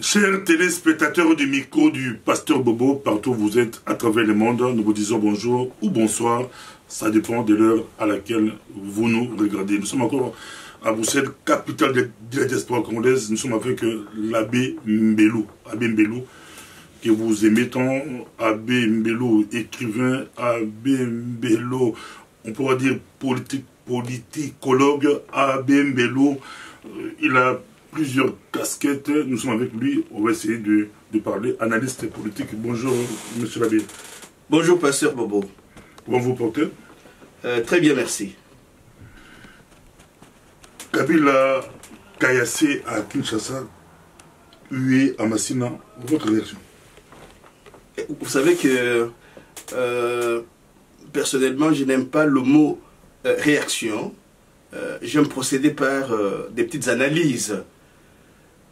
Chers téléspectateurs du micro du Pasteur Bobo, partout où vous êtes à travers le monde, nous vous disons bonjour ou bonsoir. Ça dépend de l'heure à laquelle vous nous regardez. Nous sommes encore à Bruxelles, capitale de la diaspora congolaise. Nous sommes avec l'abbé Mbelou. Abbé Mbelou, que vous aimez tant. Abbé Mbelou, écrivain. Abbé Mbelou, on pourra dire politicologue. Abbé Mbelou, il a plusieurs casquettes. Nous sommes avec lui. On va essayer de parler. Analyste politique. Bonjour, monsieur l'abbé. Bonjour, pasteur Bobo. Comment vous portez? Très bien, merci. Kabila Kayassé à Kinshasa, hué à Massina. Votre réaction? Vous savez que, personnellement, je n'aime pas le mot réaction. J'aime procéder par des petites analyses.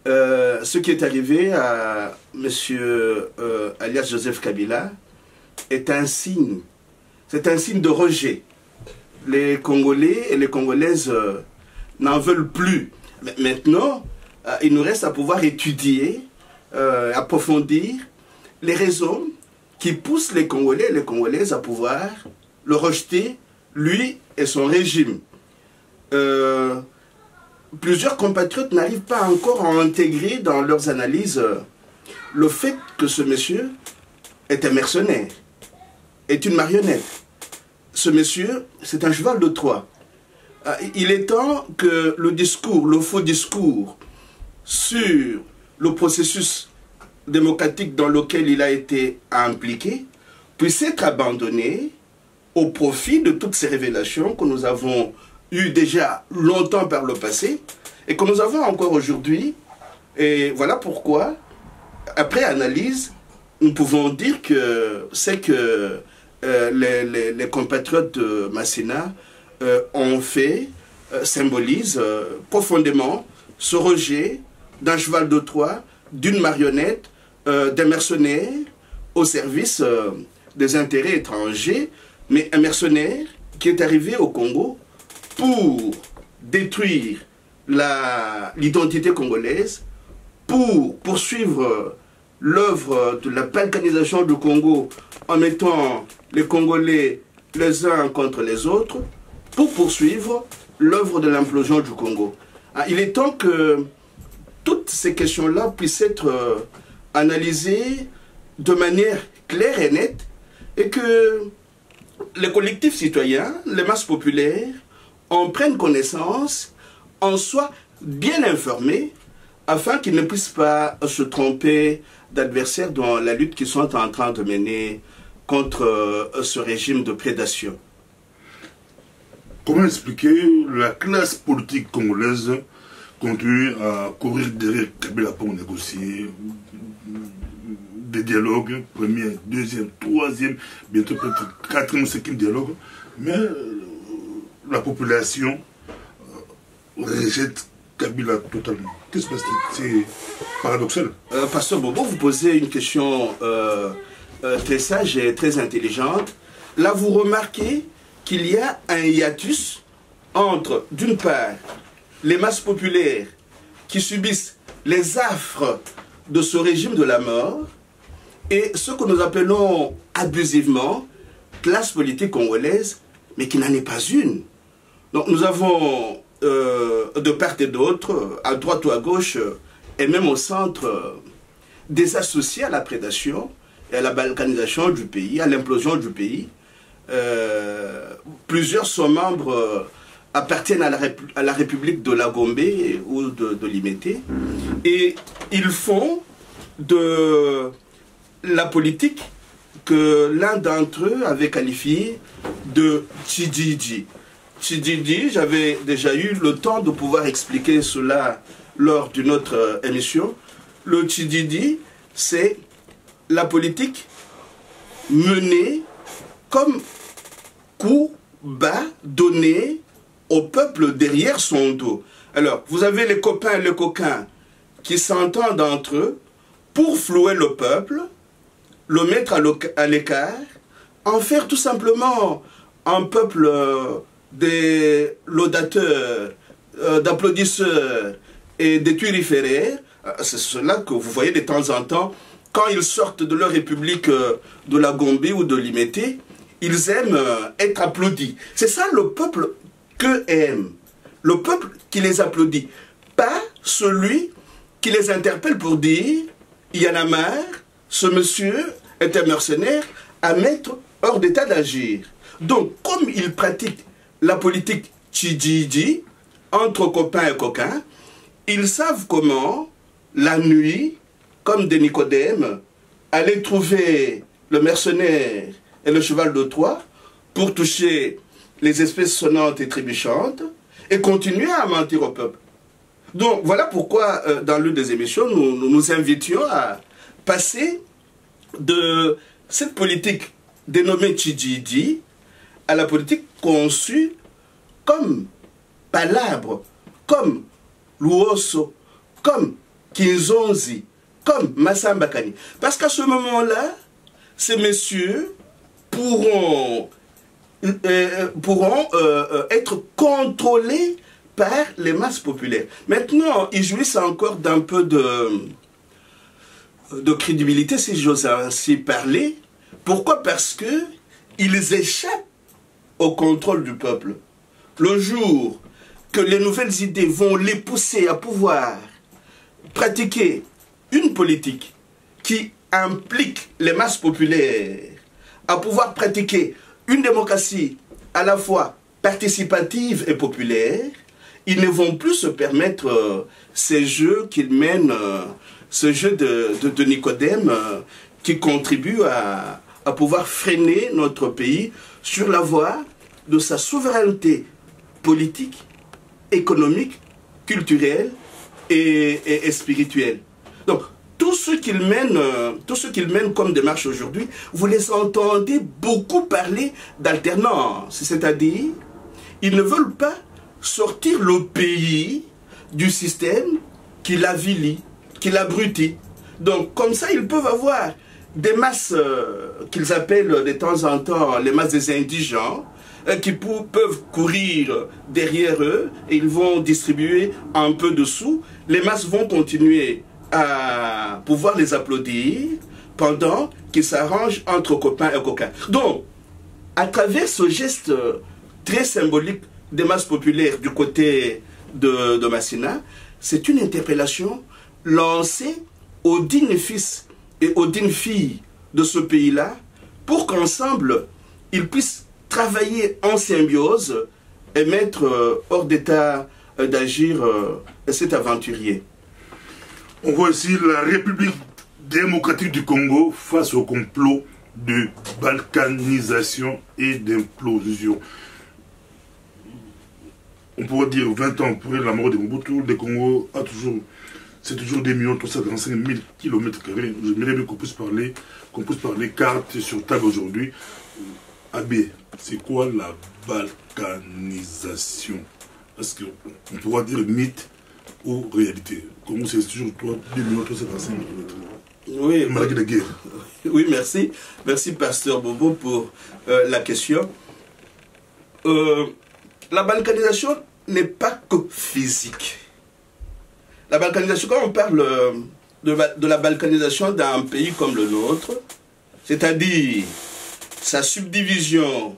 Ce qui est arrivé à M. alias Joseph Kabila est un signe. C'est un signe de rejet. Les Congolais et les Congolaises n'en veulent plus. Mais maintenant, il nous reste à pouvoir étudier, approfondir les raisons qui poussent les Congolais et les Congolaises à pouvoir le rejeter, lui et son régime. Plusieurs compatriotes n'arrivent pas encore à intégrer dans leurs analyses le fait que ce monsieur est un mercenaire, est une marionnette. Ce monsieur, c'est un cheval de Troie. Il est temps que le discours, le faux discours sur le processus démocratique dans lequel il a été impliqué puisse être abandonné au profit de toutes ces révélations que nous avons eues déjà longtemps par le passé et que nous avons encore aujourd'hui. Et voilà pourquoi, après analyse, nous pouvons dire que c'est que les compatriotes de Massina ont fait, symbolisent profondément ce rejet d'un cheval de Troie, d'une marionnette, d'un mercenaire au service des intérêts étrangers, mais un mercenaire qui est arrivé au Congo pour détruire l'identité congolaise, pour poursuivre l'œuvre de la balkanisation du Congo en mettant les Congolais les uns contre les autres, pour poursuivre l'œuvre de l'implosion du Congo. Il est temps que toutes ces questions-là puissent être analysées de manière claire et nette et que les collectifs citoyens, les masses populaires, en prennent connaissance, en soient bien informés, afin qu'ils ne puissent pas se tromper d'adversaires dans la lutte qu'ils sont en train de mener contre ce régime de prédation. Comment expliquer la classe politique congolaise continue à courir derrière Kabila pour négocier des dialogues, premier, deuxième, troisième, bientôt peut-être quatrième, cinquième dialogue, mais la population rejette Kabila totalement. Qu'est-ce que c'est paradoxal? Pasteur Bobo, vous posez une question très sage et très intelligente. Là, vous remarquez qu'il y a un hiatus entre, d'une part, les masses populaires qui subissent les affres de ce régime de la mort et ce que nous appelons abusivement classe politique congolaise, mais qui n'en est pas une. Donc nous avons de part et d'autre, à droite ou à gauche, et même au centre, des associés à la prédation et à la balkanisation du pays, à l'implosion du pays. Plusieurs sont membres, appartiennent à la République de la Gombe ou de Limete, et ils font de la politique que l'un d'entre eux avait qualifié de Tchidjidji. Tchidjidji, j'avais déjà eu le temps de pouvoir expliquer cela lors d'une autre émission. Le Tchidjidji, c'est la politique menée comme coup bas donné au peuple derrière son dos. Alors, vous avez les copains et les coquins qui s'entendent entre eux pour flouer le peuple, le mettre à l'écart, en faire tout simplement un peuple des laudateurs, d'applaudisseurs et des turiféraires, C'est cela que vous voyez de temps en temps, quand ils sortent de leur république de la Gambie ou de l'Imété, ils aiment être applaudis. C'est ça le peuple qu'eux aiment. Le peuple qui les applaudit. Pas celui qui les interpelle pour dire « il y en a marre, ce monsieur est un mercenaire à mettre hors d'état d'agir ». Donc, comme ils pratiquent la politique Tchidjidji, entre copains et coquins, ils savent comment, la nuit, comme des Nicodèmes, aller trouver le mercenaire et le cheval de Troie pour toucher les espèces sonnantes et trébuchantes et continuer à mentir au peuple. Donc, voilà pourquoi, dans l'une des émissions, nous nous invitions à passer de cette politique dénommée Tchidjidji à la politique conçue comme Palabre, comme Luoso, comme Kinzonzi, comme Massambakani. Parce qu'à ce moment-là, ces messieurs pourront être contrôlés par les masses populaires. Maintenant, ils jouissent encore d'un peu de crédibilité, si j'ose ainsi parler. Pourquoi? Parce qu'ils échappent au contrôle du peuple. Le jour que les nouvelles idées vont les pousser à pouvoir pratiquer une politique qui implique les masses populaires, à pouvoir pratiquer une démocratie à la fois participative et populaire, ils ne vont plus se permettre ces jeux qu'ils mènent, ce jeu de Nicodème qui contribue à pouvoir freiner notre pays sur la voie de sa souveraineté politique, économique, culturelle et spirituelle. Donc, tout ce qu'ils mènent comme démarche aujourd'hui, vous les entendez beaucoup parler d'alternance. C'est-à-dire, ils ne veulent pas sortir le pays du système qui l'avilit, qui l'abrutit. Donc, comme ça, ils peuvent avoir des masses qu'ils appellent de temps en temps les masses des indigents, qui peuvent courir derrière eux et ils vont distribuer un peu de sous. Les masses vont continuer à pouvoir les applaudir pendant qu'ils s'arrangent entre copains et coquins. Donc, à travers ce geste très symbolique des masses populaires du côté de Massina, c'est une interpellation lancée aux dignes fils et aux dignes filles de ce pays-là pour qu'ensemble, ils puissent travailler en symbiose et mettre hors d'état d'agir cet aventurier. On voit ici la République démocratique du Congo face au complot de balkanisation et d'implosion. On pourrait dire 20 ans après la mort de Mobutu, le Congo a toujours, c'est toujours des millions 345 000 km². J'aimerais bien qu'on puisse parler carte sur table aujourd'hui. Abbé, c'est quoi la balkanisation? Parce qu'on pourra dire mythe ou réalité. Comment c'est toujours toi, 2 345 km. Oui, malgré la guerre. Oui, merci. Merci, Pasteur Bobo, pour la question. La balkanisation n'est pas que physique. La balkanisation, quand on parle de la balkanisation d'un pays comme le nôtre, c'est-à-dire sa subdivision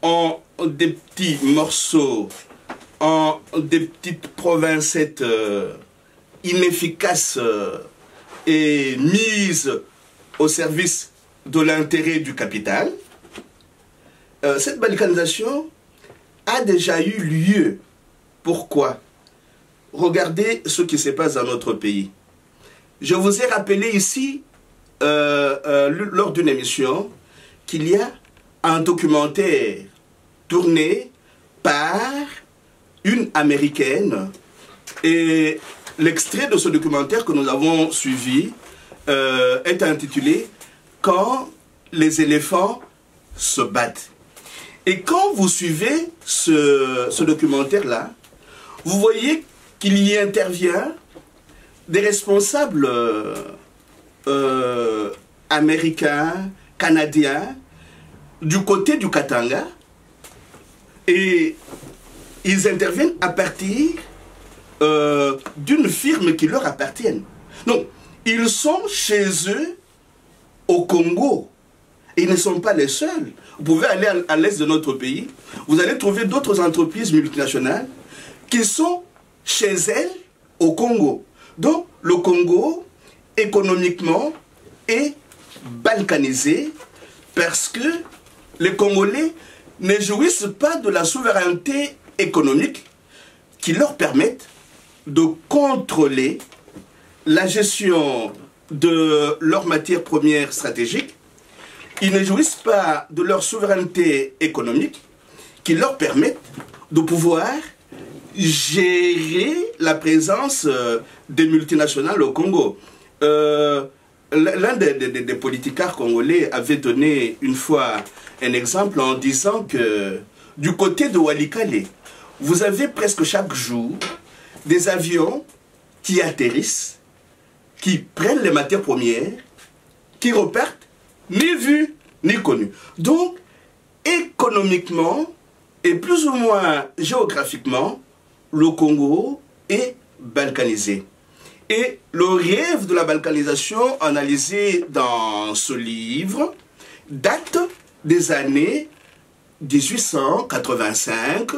en des petits morceaux, en des petites provincettes inefficaces et mises au service de l'intérêt du capital, cette balkanisation a déjà eu lieu. Pourquoi? Regardez ce qui se passe dans notre pays. Je vous ai rappelé ici, lors d'une émission, qu'il y a un documentaire tourné par une Américaine et l'extrait de ce documentaire que nous avons suivi est intitulé « Quand les éléphants se battent ». Et quand vous suivez ce documentaire-là, vous voyez qu'il y intervient des responsables américains, canadiens, du côté du Katanga, et ils interviennent à partir d'une firme qui leur appartienne. Donc, ils sont chez eux au Congo. Et ils ne sont pas les seuls. Vous pouvez aller à l'est de notre pays, vous allez trouver d'autres entreprises multinationales qui sont chez elles au Congo. Donc, le Congo, économiquement, est balkanisé parce que les Congolais ne jouissent pas de la souveraineté économique qui leur permette de contrôler la gestion de leurs matières premières stratégiques. Ils ne jouissent pas de leur souveraineté économique qui leur permette de pouvoir gérer la présence des multinationales au Congo. L'un des politicards congolais avait donné une fois un exemple en disant que du côté de Walikale, vous avez presque chaque jour des avions qui atterrissent, qui prennent les matières premières, qui repartent, ni vus, ni connus. Donc, économiquement et plus ou moins géographiquement, le Congo est balkanisé. Et le rêve de la balkanisation analysé dans ce livre date des années 1885,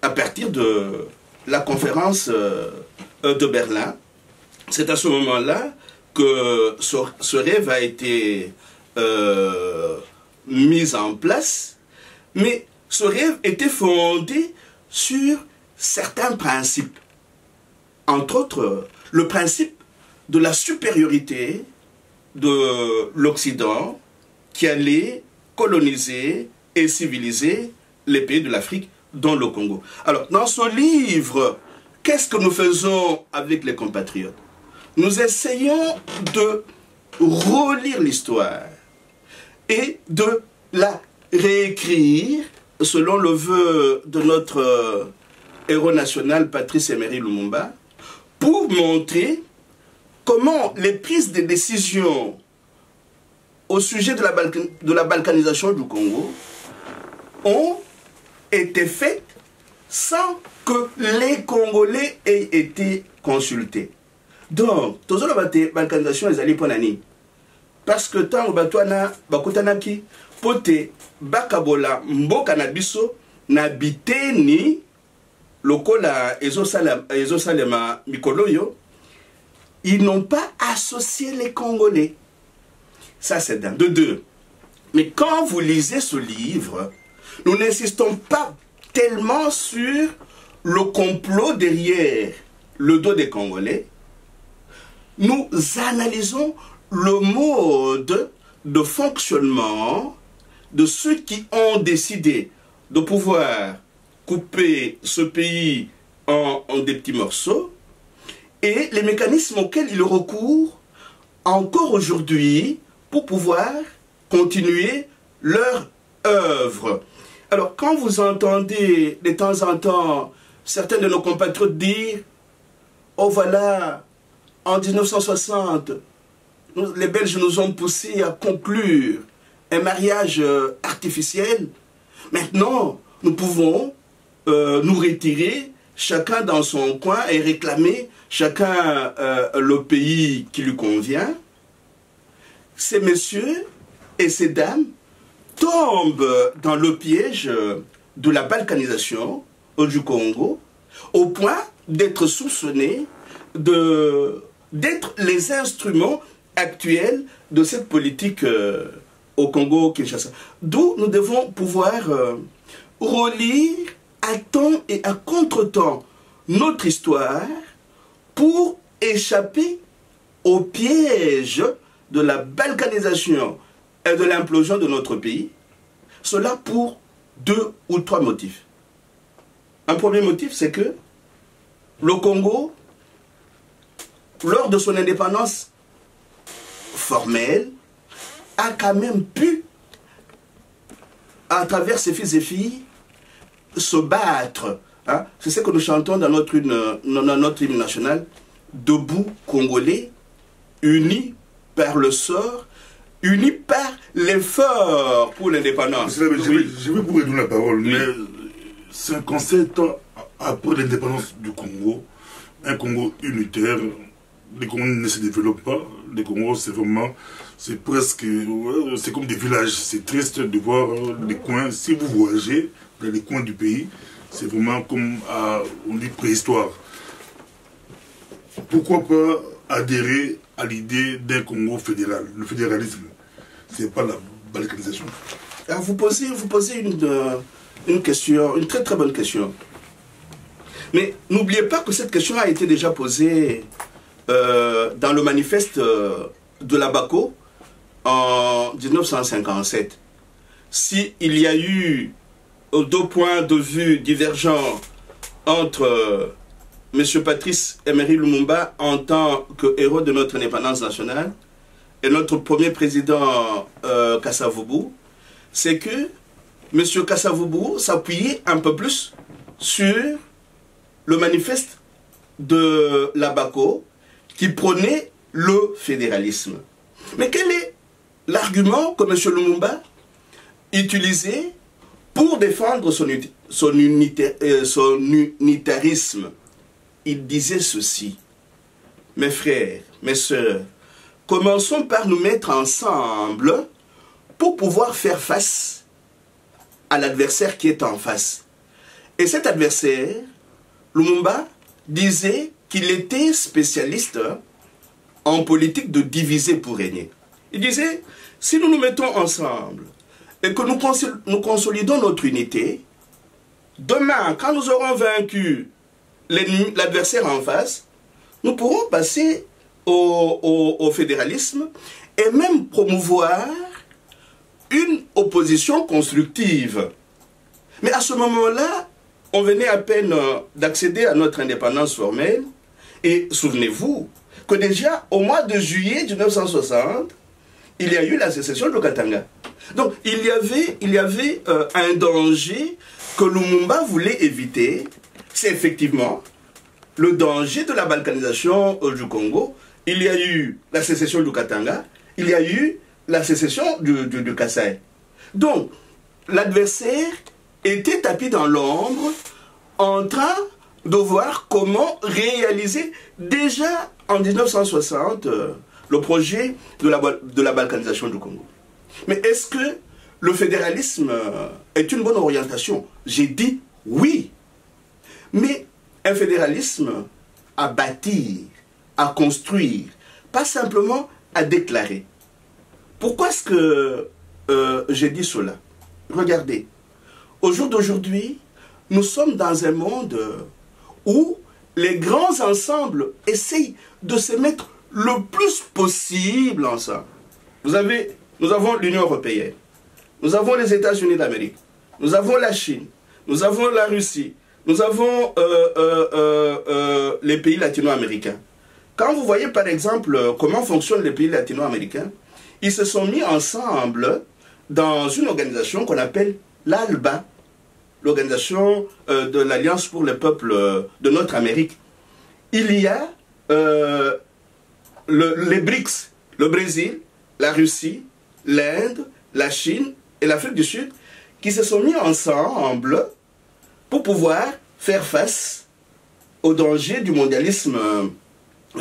à partir de la conférence de Berlin. C'est à ce moment-là que ce rêve a été mis en place, mais ce rêve était fondé sur certains principes. Entre autres, le principe de la supériorité de l'Occident qui allait coloniser et civiliser les pays de l'Afrique, dont le Congo. Alors, dans ce livre, qu'est-ce que nous faisons avec les compatriotes? Nous essayons de relire l'histoire et de la réécrire selon le vœu de notre héros national Patrice Emery Lumumba, pour montrer comment les prises de décision au sujet de la balkanisation du Congo ont été faites sans que les Congolais aient été consultés. Donc, toute la balkanisation est allée pour nani. Parce que tant que bakutanaki pote bakabola mboka na biso na biteni lokola ezosalema mikoloyo, ils n'ont pas associé les Congolais. Ça c'est d'un. De deux. Mais quand vous lisez ce livre, nous n'insistons pas tellement sur le complot derrière le dos des Congolais. Nous analysons le mode de fonctionnement de ceux qui ont décidé de pouvoir couper ce pays en des petits morceaux et les mécanismes auxquels ils recourent encore aujourd'hui pour pouvoir continuer leur œuvre. Alors, quand vous entendez de temps en temps certains de nos compatriotes dire « Oh voilà, en 1960, les Belges nous ont poussés à conclure un mariage artificiel. Maintenant, nous pouvons nous retirer, chacun dans son coin, et réclamer chacun le pays qui lui convient. » Ces messieurs et ces dames tombent dans le piège de la balkanisation du Congo, au point d'être soupçonnés d'être les instruments actuels de cette politique au Congo-Kinshasa. D'où nous devons pouvoir relire à temps et à contre-temps notre histoire pour échapper au piège de la balkanisation et de l'implosion de notre pays. Cela pour 2 ou 3 motifs. Un premier motif, c'est que le Congo, lors de son indépendance formelle, a quand même pu, à travers ses fils et filles, se battre. Hein? C'est ce que nous chantons dans notre hymne national. Debout, Congolais, unis par le sort, unis par l'effort pour l'indépendance. Je vais vous redonner la parole, oui. Mais 57 ans après l'indépendance du Congo, un Congo unitaire. Les Congos ne se développent pas. Les Congos, c'est vraiment, c'est presque, c'est comme des villages. C'est triste de voir les coins. Si vous voyagez dans les coins du pays, c'est vraiment comme, on dit, préhistoire. Pourquoi pas adhérer à l'idée d'un Congo fédéral? Le fédéralisme, c'est pas la balkanisation. Alors vous posez une question, une très très bonne question. Mais n'oubliez pas que cette question a été déjà posée dans le manifeste de la BACO en 1957. S'il y a eu deux points de vue divergents entre M. Patrice Emery Lumumba en tant que héros de notre indépendance nationale et notre premier président Kasavubu, c'est que M. Kasavubu s'appuyait un peu plus sur le manifeste de la BACO qui prônait le fédéralisme. Mais quel est l'argument que M. Lumumba utilisait pour défendre son unitarisme? Il disait ceci: mes frères, mes sœurs, commençons par nous mettre ensemble pour pouvoir faire face à l'adversaire qui est en face. Et cet adversaire, Lumumba, disait qu'il était spécialiste en politique de diviser pour régner. Il disait, si nous nous mettons ensemble et que nous consolidons notre unité, demain, quand nous aurons vaincu l'adversaire en face, nous pourrons passer au fédéralisme et même promouvoir une opposition constructive. Mais à ce moment-là, on venait à peine d'accéder à notre indépendance formelle. Et souvenez-vous que déjà au mois de juillet 1960, il y a eu la sécession de Katanga. Donc il y avait un danger que Lumumba voulait éviter. C'est effectivement le danger de la balkanisation du Congo. Il y a eu la sécession du Katanga, il y a eu la sécession du Kasaï. Donc, l'adversaire était tapis dans l'ombre en train de voir comment réaliser déjà en 1960 le projet de la balkanisation du Congo. Mais est-ce que le fédéralisme est une bonne orientation? J'ai dit oui. Mais un fédéralisme à bâtir, à construire, pas simplement à déclarer. Pourquoi est-ce que j'ai dit cela? Regardez, au jour d'aujourd'hui, nous sommes dans un monde où les grands ensembles essayent de se mettre le plus possible ensemble. Nous avons l'Union européenne, nous avons les États-Unis d'Amérique, nous avons la Chine, nous avons la Russie, nous avons les pays latino-américains. Quand vous voyez par exemple comment fonctionnent les pays latino-américains, ils se sont mis ensemble dans une organisation qu'on appelle l'ALBA, l'organisation de l'Alliance pour les peuples de notre Amérique. Il y a les BRICS, le Brésil, la Russie, l'Inde, la Chine et l'Afrique du Sud, qui se sont mis ensemble pour pouvoir faire face au danger du mondialisme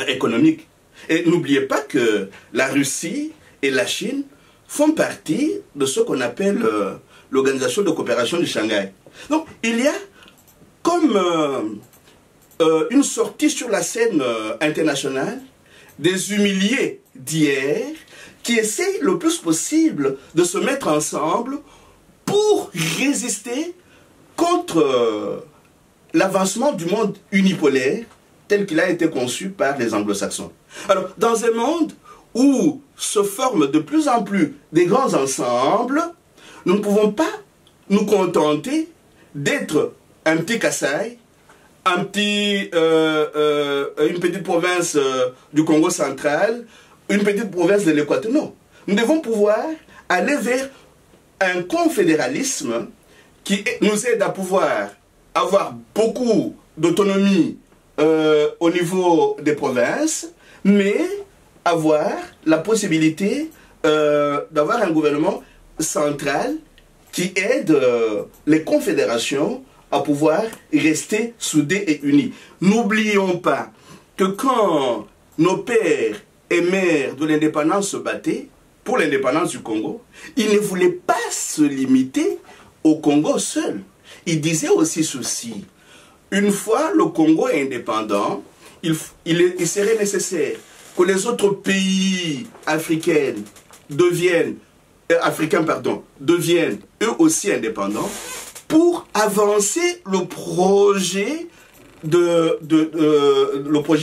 économique. Et n'oubliez pas que la Russie et la Chine font partie de ce qu'on appelle l'Organisation de coopération du Shanghai. Donc il y a comme une sortie sur la scène internationale des humiliés d'hier qui essayent le plus possible de se mettre ensemble pour résister contre l'avancement du monde unipolaire tel qu'il a été conçu par les anglo-saxons. Alors, dans un monde où se forment de plus en plus des grands ensembles, nous ne pouvons pas nous contenter d'être un petit Kasaï, une petite province du Congo central, une petite province de l'Équateur. Non, nous devons pouvoir aller vers un confédéralisme qui nous aide à pouvoir avoir beaucoup d'autonomie au niveau des provinces, mais avoir la possibilité d'avoir un gouvernement central qui aide les confédérations à pouvoir rester soudés et unis. N'oublions pas que quand nos pères et mères de l'indépendance se battaient pour l'indépendance du Congo, ils ne voulaient pas se limiter au Congo seul. Ils disaient aussi ceci: une fois le Congo indépendant, il serait nécessaire que les autres pays africains deviennent eux aussi indépendants pour avancer le projet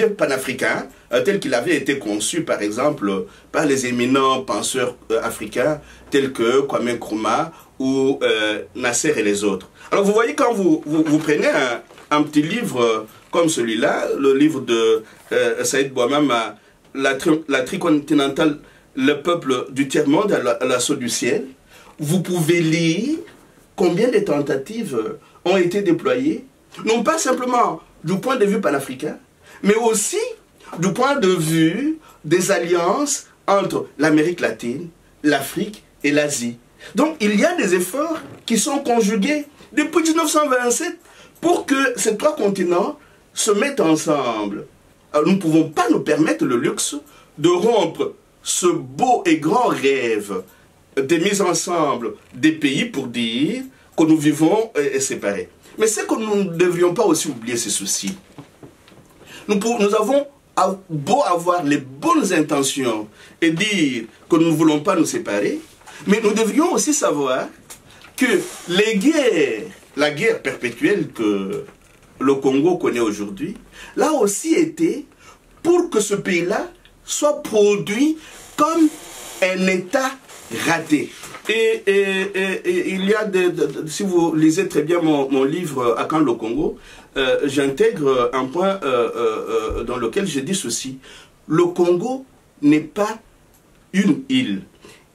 panafricain tel qu'il avait été conçu par exemple par les éminents penseurs africains tels que Kwame Nkrumah ou Nasser et les autres. Alors vous voyez, quand vous prenez un petit livre comme celui-là, le livre de Saïd Bouamama, la tricontinentale, le peuple du tiers-monde à l'assaut du ciel, vous pouvez lire combien de tentatives ont été déployées, non pas simplement du point de vue panafricain, mais aussi du point de vue des alliances entre l'Amérique latine, l'Afrique et l'Asie. Donc il y a des efforts qui sont conjugués depuis 1927 pour que ces trois continents se mettent ensemble. Alors, nous ne pouvons pas nous permettre le luxe de rompre ce beau et grand rêve des mises ensemble des pays pour dire que nous vivons séparés. Mais ce que nous ne devrions pas aussi oublier, c'est ceci. Nous avons beau avoir les bonnes intentions et dire que nous ne voulons pas nous séparer, mais nous devrions aussi savoir que les guerres, la guerre perpétuelle que le Congo connaît aujourd'hui, là aussi été pour que ce pays-là soit produit comme un État raté. Et il y a si vous lisez très bien mon livre À quand le Congo, j'intègre un point dans lequel je dis ceci: le Congo n'est pas une île.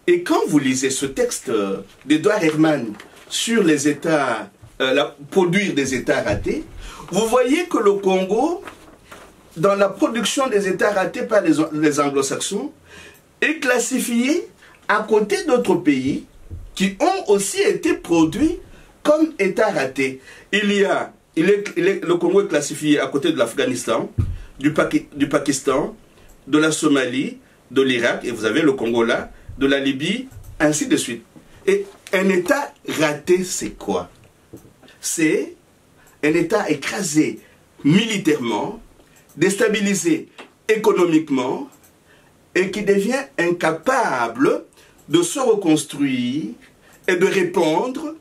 Et quand vous lisez ce texte d'Edouard Herman sur les États, produire des États ratés, vous voyez que le Congo, dans la production des États ratés par les anglo-saxons, est classifié à côté d'autres pays qui ont aussi été produits comme États ratés. Le Congo est classifié à côté de l'Afghanistan, du Pakistan, de la Somalie, de l'Irak, et vous avez le Congo là, de la Libye, ainsi de suite. Et un État raté, c'est quoi? C'est un État écrasé militairement, déstabilisé économiquement, et qui devient incapable de se reconstruire et de répondre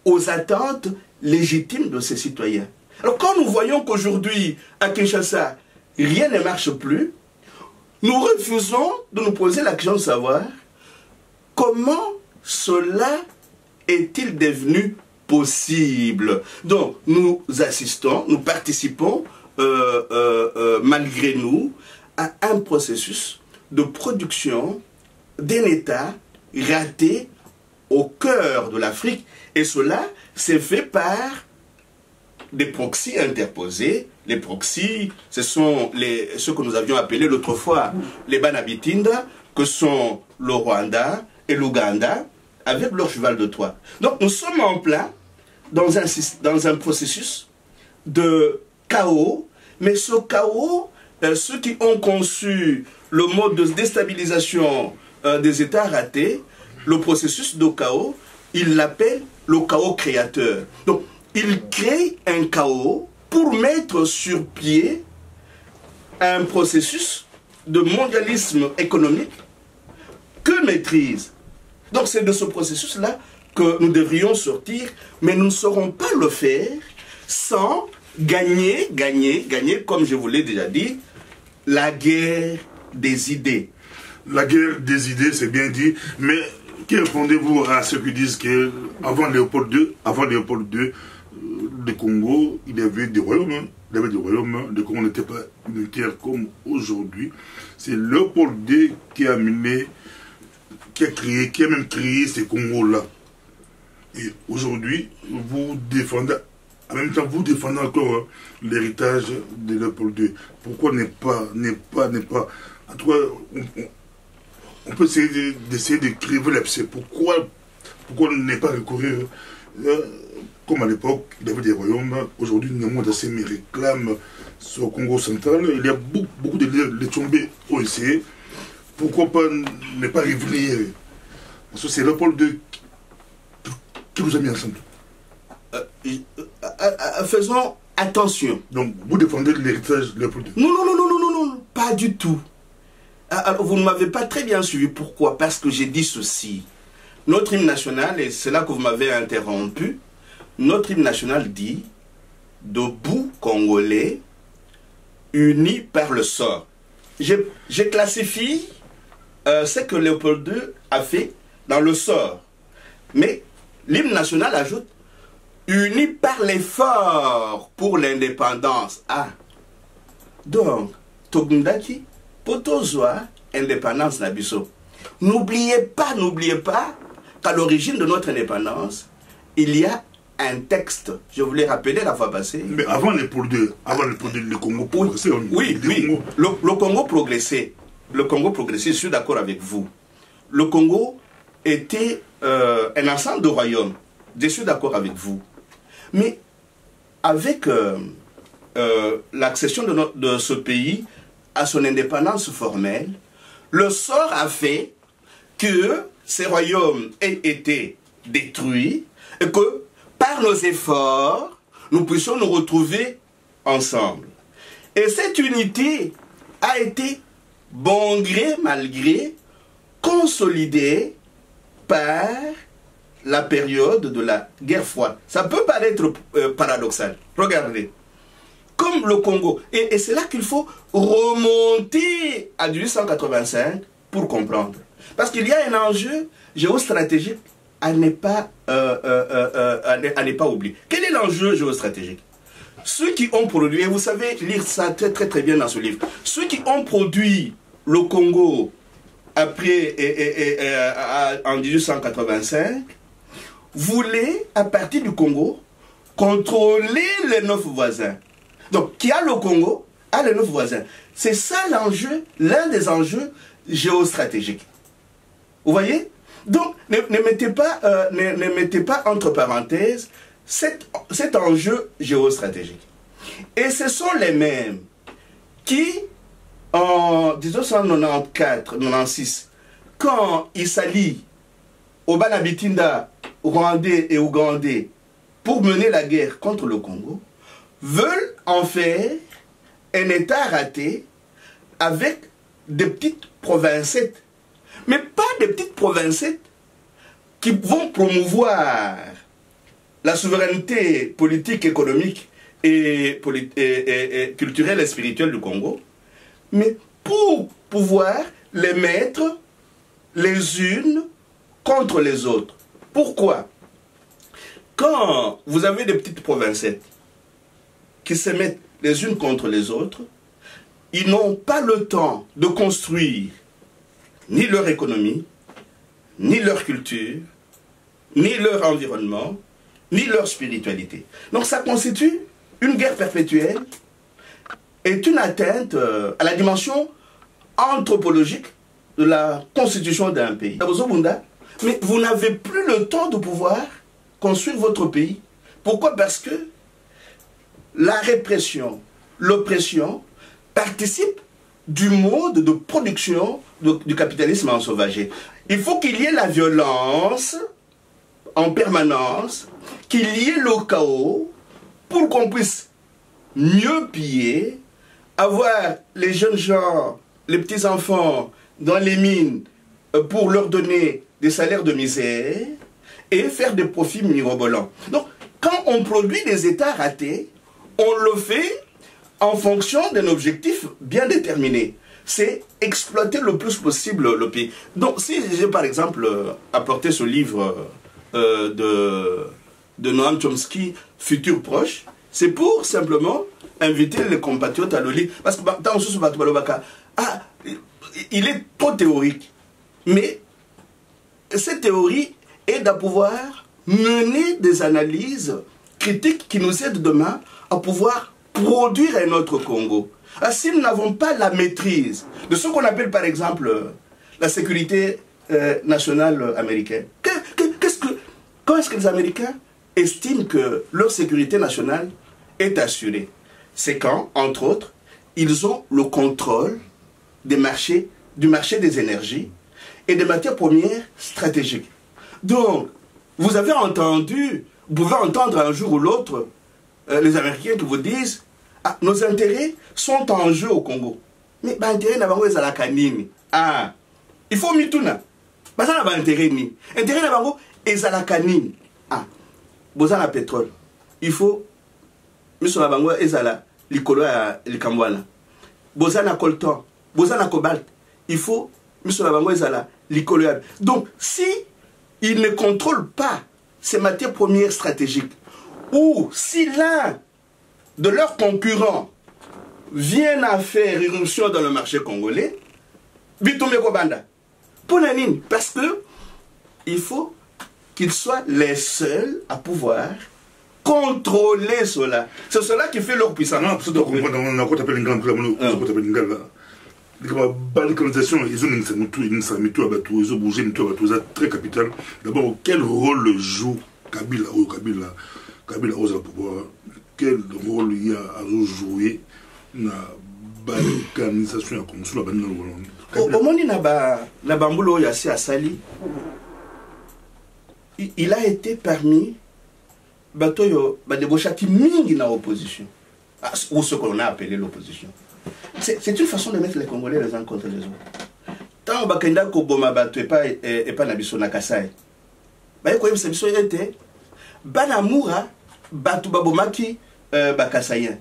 aux attentes légitimes de ses citoyens. Alors quand nous voyons qu'aujourd'hui, à Kinshasa, rien ne marche plus, nous refusons de nous poser la question de savoir comment cela est-il devenu possible. Donc nous assistons, nous participons malgré nous à un processus de production d'un État raté au cœur de l'Afrique. Et cela s'est fait par des proxys interposés. Les proxys, ce sont ceux que nous avions appelés l'autre fois les Banabitinda, que sont le Rwanda et l'Ouganda, avec leur cheval de Troie. Donc nous sommes en plein dans un processus de chaos, mais ce chaos, ceux qui ont conçu le mode de déstabilisation des États ratés, le processus de chaos, ils l'appellent le chaos créateur. Donc, ils créent un chaos pour mettre sur pied un processus de mondialisme économique que maîtrise. Donc, c'est de ce processus-là que nous devrions sortir, mais nous ne saurons pas le faire sans gagner, comme je vous l'ai déjà dit, la guerre des idées. La guerre des idées, c'est bien dit, mais que répondez-vous à ceux qui disent que avant Léopold II, le Congo, il y avait des royaumes, le Congo n'était pas unitaire comme aujourd'hui. C'est Léopold II qui a mené, qui a même créé ces Congos-là. Et aujourd'hui, vous défendez, en même temps, vous défendez encore l'héritage de Léopold II. Pourquoi n'est pas, en tout cas, on peut essayer d'essayer de crever l'abcès. Pourquoi ne pas recourir Comme à l'époque, il y avait des royaumes. Aujourd'hui, le monde assez me réclame sur le Congo central. Il y a beaucoup de tombés OEC. Pourquoi pas ne pas revenir? Parce que c'est Léopold II qui nous a mis ensemble. Faisons attention. Donc, vous défendez l'héritage de Léopold II? Non, non, non, non, non, non, non, pas du tout. Alors, vous ne m'avez pas très bien suivi. Pourquoi? Parce que j'ai dit ceci. Notre hymne national, et c'est là que vous m'avez interrompu, notre hymne national dit « Debout Congolais, unis par le sort ». Je classifie ce que Léopold II a fait dans le sort. Mais l'hymne national ajoute « Unis par l'effort pour l'indépendance ». Ah, donc, Togundaki, Potozwa, indépendance Nabiso. N'oubliez pas qu'à l'origine de notre indépendance, il y a un texte, je vous l'ai rappelé la fois passée. Mais avant Léopold II, le Congo progressait. Oui, oui, le Congo progressait. Le Congo progressait, je suis d'accord avec vous. Le Congo était un ensemble de royaumes. Je suis d'accord avec vous. Mais avec l'accession de ce pays à son indépendance formelle, le sort a fait que ces royaumes aient été détruits et que par nos efforts, nous puissions nous retrouver ensemble. Et cette unité a été, bon gré, mal gré, consolidée par la période de la guerre froide. Ça peut paraître paradoxal. Regardez. Comme le Congo. Et c'est là qu'il faut remonter à 1885 pour comprendre. Parce qu'il y a un enjeu géostratégique à ne pas oublier. Quel est l'enjeu géostratégique? Ceux qui ont produit, et vous savez lire ça très très bien dans ce livre, ceux qui ont produit le Congo après en 1885 voulaient, à partir du Congo, contrôler les 9 voisins. Donc, qui a le Congo, a les 9 voisins. C'est ça l'enjeu, l'un des enjeux géostratégiques. Vous voyez? Donc, ne mettez pas entre parenthèses cet enjeu géostratégique. Et ce sont les mêmes qui, en 1994-96, quand ils s'allient au Banabitinda, Rwandais et Ougandais pour mener la guerre contre le Congo, veulent en faire un État raté avec des petites provincettes. Mais pas des petites provincettes qui vont promouvoir la souveraineté politique, économique et culturelle et spirituelle du Congo, mais pour pouvoir les mettre les unes contre les autres. Pourquoi? Quand vous avez des petites provincettes qui se mettent les unes contre les autres, ils n'ont pas le temps de construire ni leur économie, ni leur culture, ni leur environnement, ni leur spiritualité. Donc ça constitue une guerre perpétuelle et une atteinte à la dimension anthropologique de la constitution d'un pays. Mais vous n'avez plus le temps de pouvoir construire votre pays. Pourquoi? Parce que la répression, l'oppression participent du mode de production du capitalisme ensauvagé. Il faut qu'il y ait la violence en permanence, qu'il y ait le chaos pour qu'on puisse mieux piller, avoir les jeunes gens, les petits-enfants dans les mines pour leur donner des salaires de misère et faire des profits mirobolants. Donc, quand on produit des États ratés, on le fait en fonction d'un objectif bien déterminé. C'est exploiter le plus possible le pays. Donc, si j'ai par exemple apporté ce livre de Noam Chomsky, Futur proche, c'est pour simplement inviter les compatriotes à le lire. Parce que dans ce il est trop théorique. Mais cette théorie aide à pouvoir mener des analyses critiques qui nous aident demain à pouvoir produire un autre Congo. Si nous n'avons pas la maîtrise de ce qu'on appelle par exemple la sécurité nationale américaine, comment est-ce que les Américains estiment que leur sécurité nationale est assurée. C'est quand, entre autres, ils ont le contrôle du marché des énergies et des matières premières stratégiques. Donc, vous pouvez entendre un jour ou l'autre les Américains qui vous disent ah, nos intérêts sont en jeu au Congo. Mais l'intérêt n'a pas la canine. Ah, il faut mituna. Ça n'a pas intérêt ni. Intérêt n'a pas la canine. Ah, vous avez le pétrole. Il faut Monsieur Labango ezala likolo ya likambwana. Bozana coltan, bozana cobalt. Il faut Monsieur Labango ezala likolo ya. Donc si ils ne contrôlent pas ces matières premières stratégiques, ou si l'un de leurs concurrents vient à faire irruption dans le marché congolais, bitumbe kobanda. Pour la ligne, parce que il faut qu'ils soient les seuls à pouvoir contrôler cela. C'est cela qui fait leur puissance. Non, parce que on a quoi t'appelles une grande balkanisation, ils ont bougé, très capital. D'abord, quel rôle joue Kabila au pouvoir? Quel rôle il y a à jouer dans la balkanisation comme ça? Au moment où la bambulo yasi à Sali, il a été parmi Batoyo Badebochaki mingi na opposition, ou ce qu'on a appelé l'opposition. C'est une façon de mettre les Congolais les uns contre les autres. Tant Bakenda Koboma Bato et pas Nabiso Nakasai. Baye Koyem Sabiso était Banamura Batu Babomaki Bakasayen.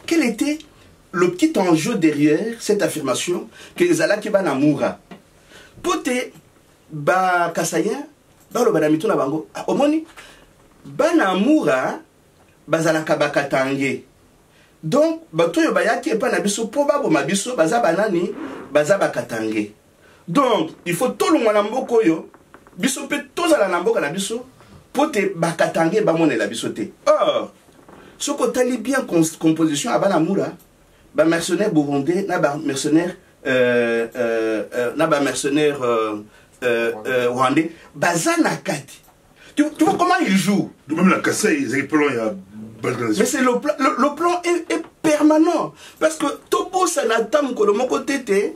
Quel était le petit enjeu derrière cette affirmation que les Alaki Banamura Pote Bakasayen, Balo Banamito Nabango, Omoni Banamura Bazalaka Bakatange. Donc, batoyo bayaki epa na biso po babo mabiso baza banani baza bakatange. Donc, il faut tout le monde mboko yo biso pe tozala na mboka na biso po te bakatange bamone la biso te. Or, ce que tali bien composition abanamura ba mercenaire burundais na ba mercenaire rwandais baza na kati. Tu vois comment ils jouent? Même la Kassai, ils plans il y a. Mais c'est le plan est permanent. Parce que Topo Sanatam Kolomoko Tete,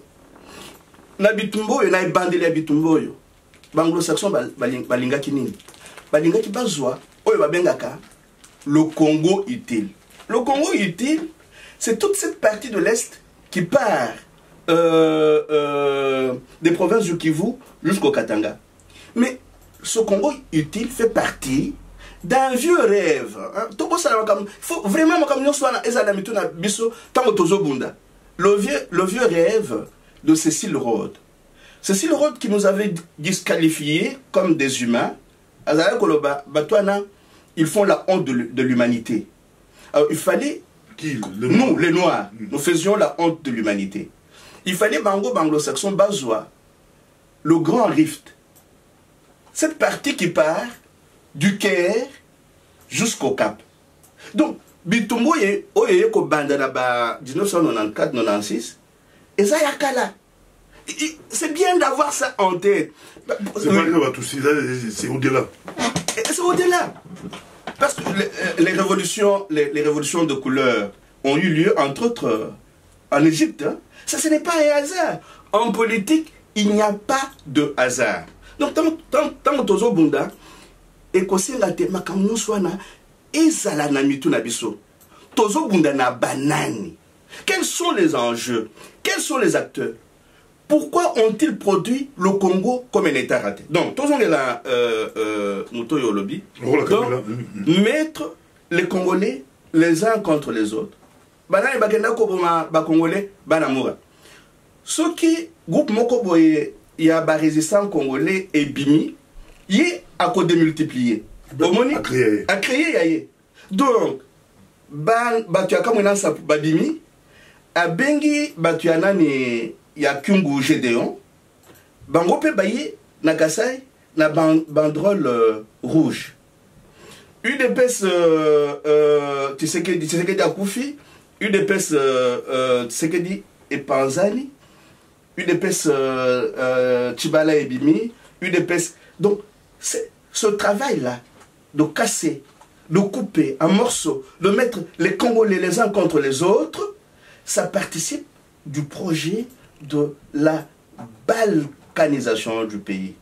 Nabitumbo, et Naibandele Abitumbo, Banglo-Saxon Balinga Kinini. Balinga qui bazwa, Oyo Babengaka, le Congo utile. Le Congo utile, c'est toute cette partie de l'Est qui part des provinces du Kivu jusqu'au Katanga. Mais ce Congo utile fait partie d'un vieux rêve. Il faut vraiment que nous soyons le vieux rêve de Cécile Rhodes. Cécile Rhodes qui nous avait disqualifiés comme des humains. Ils font la honte de l'humanité. Alors il fallait, nous les Noirs, nous faisions la honte de l'humanité. Il fallait Bango-Saxon Bazoua, le grand rift. Cette partie qui part du Caire jusqu'au Cap. Donc, Bitumbo oye ko bandana ba 1994-96 et ça yakala. C'est bien d'avoir ça en tête. C'est pas grave, c'est au-delà. C'est au-delà. Parce que les révolutions de couleur ont eu lieu, entre autres, en Égypte. Hein. Ça, ce n'est pas un hasard. En politique, il n'y a pas de hasard. Donc, tant que Tozo Bunda, et kosenga te makamno swana ezala na mitu na biso Tozo Bunda na banani. Quels sont les enjeux? Quels sont les acteurs? Pourquoi ont-ils produit le Congo comme un État raté? Donc, Tozo la Muto Yolobi. Mettre les Congolais les uns contre les autres. Banani bakenda koboma ba Congolais banamura. Ce qui groupe moko boye ya ba résistants congolais et bimi y a qu'à démultiplier. À créer. Donc, tu as comme un ansap babimi, à bengi, tu as nani, ya Kyungu Gédéon, bangope baye, na Kassai, na banderole rouge. Une épaisse, tu sais que dit Akoufi, une épaisse, tu sais que dit Epanzani, une épaisse Tibala et Bimi, une épaisse. Donc, ce travail-là de casser, de couper en morceaux, de mettre les Congolais les uns contre les autres, ça participe du projet de la balkanisation du pays.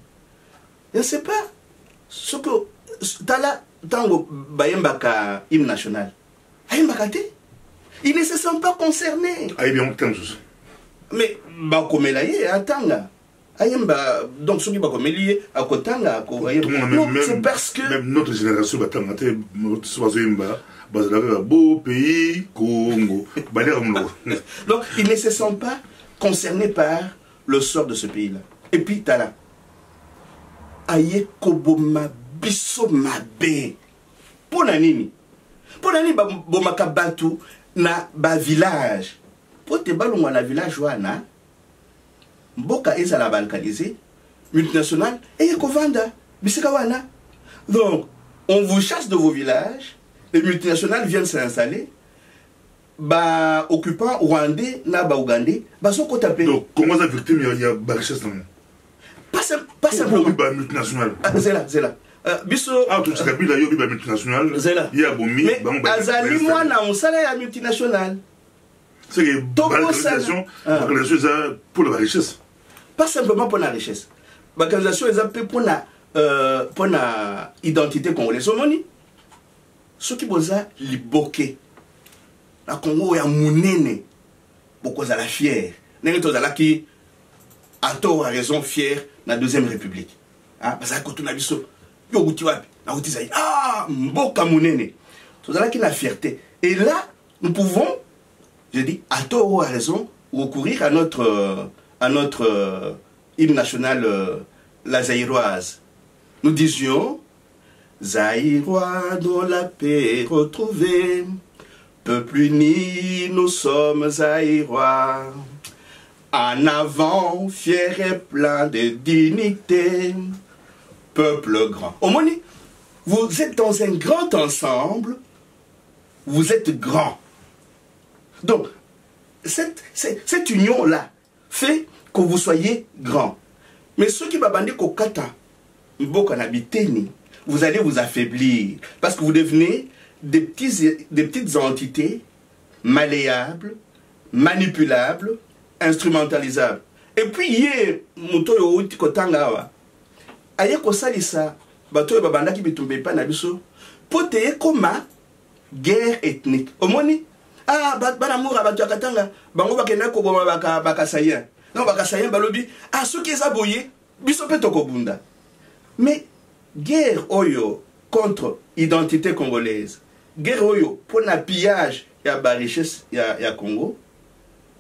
Je ne sais pas ce que Tala Tango Bayembaka hymne national. Ils ne se sont pas concernés. Mais Bakomelaye Atanga. Donc ceux qui Bakomeliye à Kotanga. C'est parce que même notre génération beau pays Congo. Donc ils ne se sont pas concernés par le sort de ce pays-là. Et puis Tala Aye Koboma Biso Mabe. Pour nini bomaka batu na ba village. Pour te balongwa na village wana mboka ezala balkanisé multinationale et kovanda bisika wana. Donc on vous chasse de vos villages, les multinationales viennent s'installer. Ba occupants rwandais na ba ougandais baso ko taper. Donc comment ça victime il y a ba richesse non? Pas simplement ba multinationale. C'est là. Biso tout ce kabila yo ba multinationale. Il y a bomi ba azali mwana on sala ya multinationale. C'est que balkanisation pour la richesse. Pas simplement pour la richesse. Balkanisation est pour la identité congolaise. Ce qui boza liboke. La Congo ya munene. Beaucoup za la fière. N'est to za qui a tort a raison fière la deuxième république. Ah parce que tout na biso yo guti wapi na guti zaï. Ah mboka munene. To za qui la fierté. Et là nous pouvons, je dis à tort ou à raison, recourir à notre hymne national la zaïroise. Nous disions Zaïrois dont la paix retrouvée, peuple uni, nous sommes Zaïrois. En avant, fier et plein de dignité, peuple grand. Omoni, vous êtes dans un grand ensemble, vous êtes grand. Donc, cette union-là fait que vous soyez grand. Mais ceux qui babandent kokata, vous allez vous affaiblir. Parce que vous devenez des petites entités malléables, manipulables, instrumentalisables. Et puis, hier, Mutoyo Uti Kotangawa, aye kosalisa, bato babanda ki bitumbe pa na biso, poteye koma guerre ethnique. Omoni, ah, banamoura bato akatanga, bango bakenda ko boma baka sayen. Non, baka sayen balobi, ah, ceux qui aboyé, biso pe tokobunda. Mais guerre oyo contre identité congolaise, guerre oyo pour na pillage ya ba richesse ya Congo,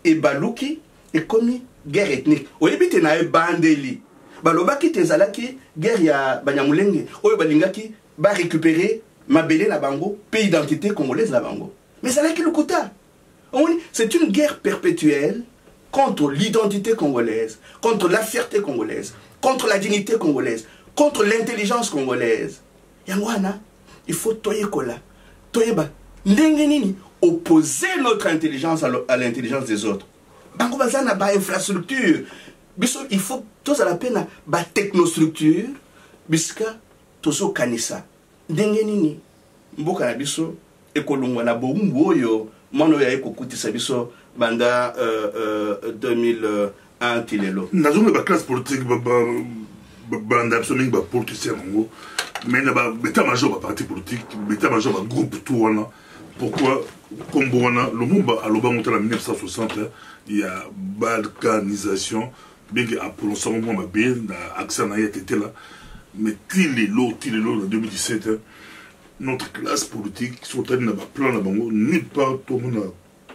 et baluki et commis guerre ethnique. Oyebite na e bandeli. Balobaki tezalaki guerre ya Banyamulenge, oyo balingaki ba récupérer mabele na bango, pays identité congolaise na bango. Mais ça n'a qu'une quota. C'est une guerre perpétuelle contre l'identité congolaise, contre la fierté congolaise, contre la dignité congolaise, contre l'intelligence congolaise. Yangwana, il faut toyer kola, toyer ba, ndengenini, opposer notre intelligence à l'intelligence des autres. Bango bazana ba infrastructure, il faut tous à la peine ba technostructure, biska toso kanisa, ndengenini, mboka na biso. Ekolungwa na bombo yo mono ya ekokutisa biso banda 2001 tilelo nazonga ba classe politique banda absolument ba politicien ngo mais na ba état major ba parti politique état major ba groupe tout wana pourquoi comme wana le mumba aloba monta en 1960 il y a balkanisation bien que pour ce moment ba bien accent na était là mais tilelo en 2017 notre classe politique, sur le plan de nulle part, tout le monde a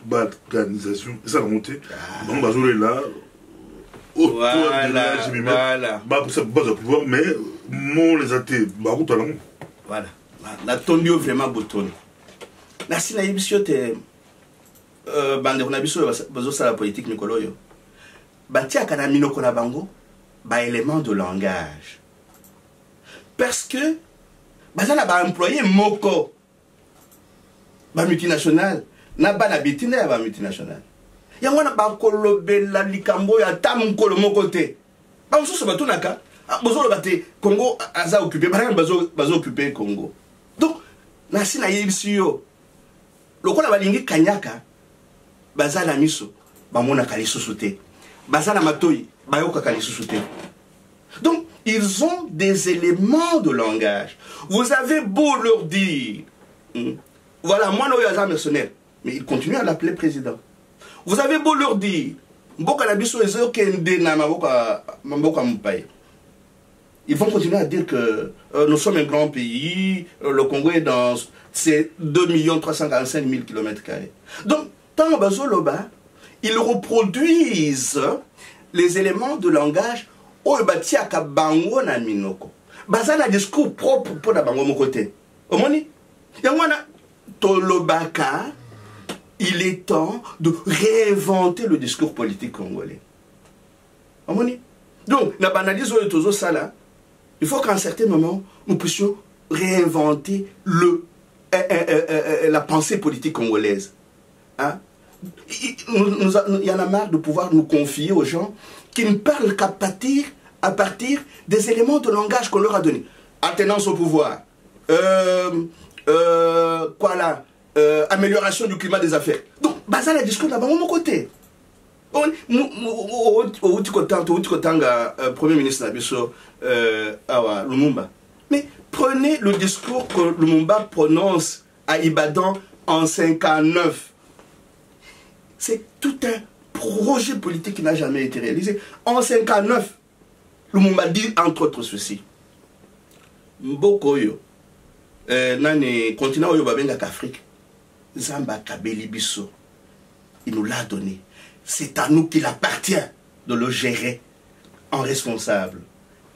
balkanisation. Et ça va monter. Donc, on va là. Voilà. Pour ça, base à pouvoir, mais mon les athées, voilà. La tondio vraiment bouton. La sinaïbisio te. Bande, on a vu sur la politique, Nicoloyo. Batia kanamino konabango, ba élément de langage. Parce que. Bazana ba employé moko ba multinational na ba na bitina ya ba multinational yango na ba kolobela likambo ya tamukolo moko te ba mususu batunaka bozolo bate Congo aza occupé ba bazo occupé Congo Donc, nasi na yebisi yo. Lokola balingi kanyaka, bazala miso, bamona kalisusu te. Bazala matoi, bayoka kalisusu te. Donc, ils ont des éléments de langage. Vous avez beau leur dire, voilà, moi, non, il y a un mercenaire, mais ils continuent à l'appeler président. Vous avez beau leur dire, ils vont continuer à dire que nous sommes un grand pays, le Congo est dans ces 2 345 000 km². Donc, tant Bazoloba, ils reproduisent les éléments de langage au Batiaka Bango na Minoko. Bazana discours propre pour la Bango Mokote. Omoni? Yangwana Tolobaka, il est temps de réinventer le discours politique congolais. Omoni? Donc, la banalise de Tozo Sala, il faut qu'à un certain moment, nous puissions réinventer la pensée politique congolaise. Hein? Il y en a marre de pouvoir nous confier aux gens qui ne parlent qu'à partir des éléments de langage qu'on leur a donnés. Attenance au pouvoir. Quoi là? Amélioration du climat des affaires. Donc, ça le discours là-bas, mon côté. Premier ministre Nabiso Lumumba. Mais prenez le discours que Lumumba prononce à Ibadan en 59. C'est tout un projet politique qui n'a jamais été réalisé. En 59, Lumumba dit entre autres ceci. Mbokoyo, nani continent oyo babenga qu'Afrique. Zamba Kabeli Bisso, il nous l'a donné. C'est à nous qu'il appartient de le gérer en responsable.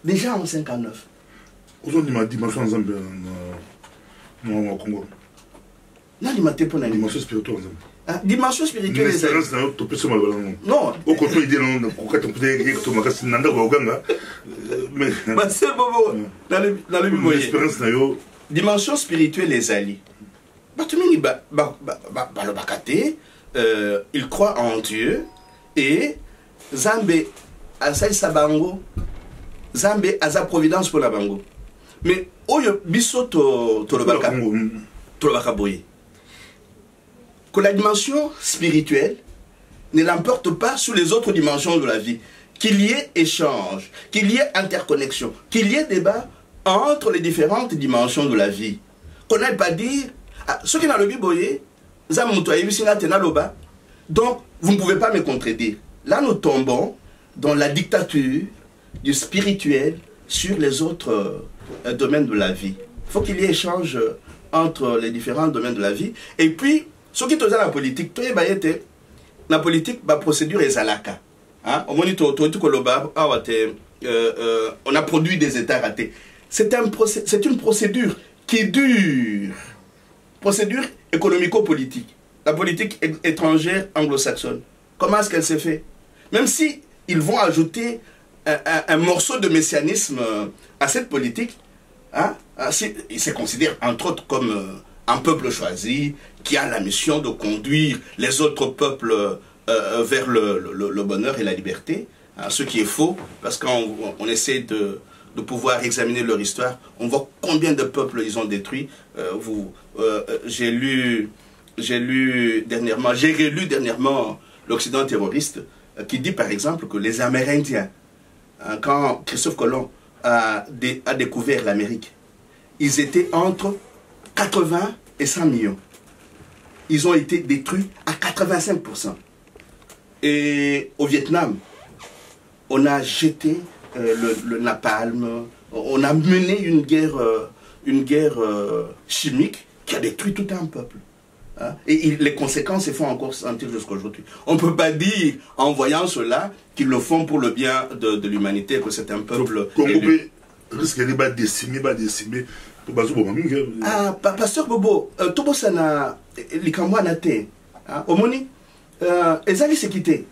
Déjà en 59. Aujourd'hui, ma dimension Zambie au Congo. Non, il m'a dit pour la dimension spirituelle. Dimension spirituelle. Non. Au côté de l'on, pourquoi tu peux dire que tu m'as cassé Nanda Ganga. Mais. C'est Bobo. Dans le Bible. Dimension spirituelle, les alliés. Il croit en Dieu et Zambé Asaï Sabango, Zambé Aza Providence pour la Bango. Mais Oyo Bisoto Tolobaka Boye. Que la dimension spirituelle ne l'emporte pas sur les autres dimensions de la vie. Qu'il y ait échange, qu'il y ait interconnexion, qu'il y ait débat entre les différentes dimensions de la vie. Qu'on n'aille pas dire. Ce qui est dans le Bible, donc vous ne pouvez pas me contredire. Là, nous tombons dans la dictature du spirituel sur les autres domaines de la vie. Il faut qu'il y ait échange entre les différents domaines de la vie. Et puis, ce qui est dans la politique, la politique, la procédure est zalaka. On a produit des États ratés. C'est une procédure qui dure. Procédure économico-politique. La politique étrangère anglo-saxonne. Comment est-ce qu'elle s'est faite? Même si ils vont ajouter un morceau de messianisme à cette politique, ils se considèrent entre autres comme un peuple choisi qui a la mission de conduire les autres peuples vers le bonheur et la liberté. Ce qui est faux, parce qu'on essaie de pouvoir examiner leur histoire, on voit combien de peuples ils ont détruits. J'ai relu dernièrement l'Occident terroriste qui dit par exemple que les Amérindiens, quand Christophe Colomb a découvert l'Amérique, ils étaient entre 80 et 100 millions. Ils ont été détruits à 85%. Et au Vietnam, on a jeté le napalm, on a mené une guerre chimique qui a détruit tout un peuple. Et les conséquences se font encore sentir jusqu'à aujourd'hui. On ne peut pas dire, en voyant cela, qu'ils le font pour le bien de l'humanité, que c'est un peuple... Risque de décimer. Pasteur Bobo, Tobo Sana, Likamwa Nate, Omoni, Ezali Sekite,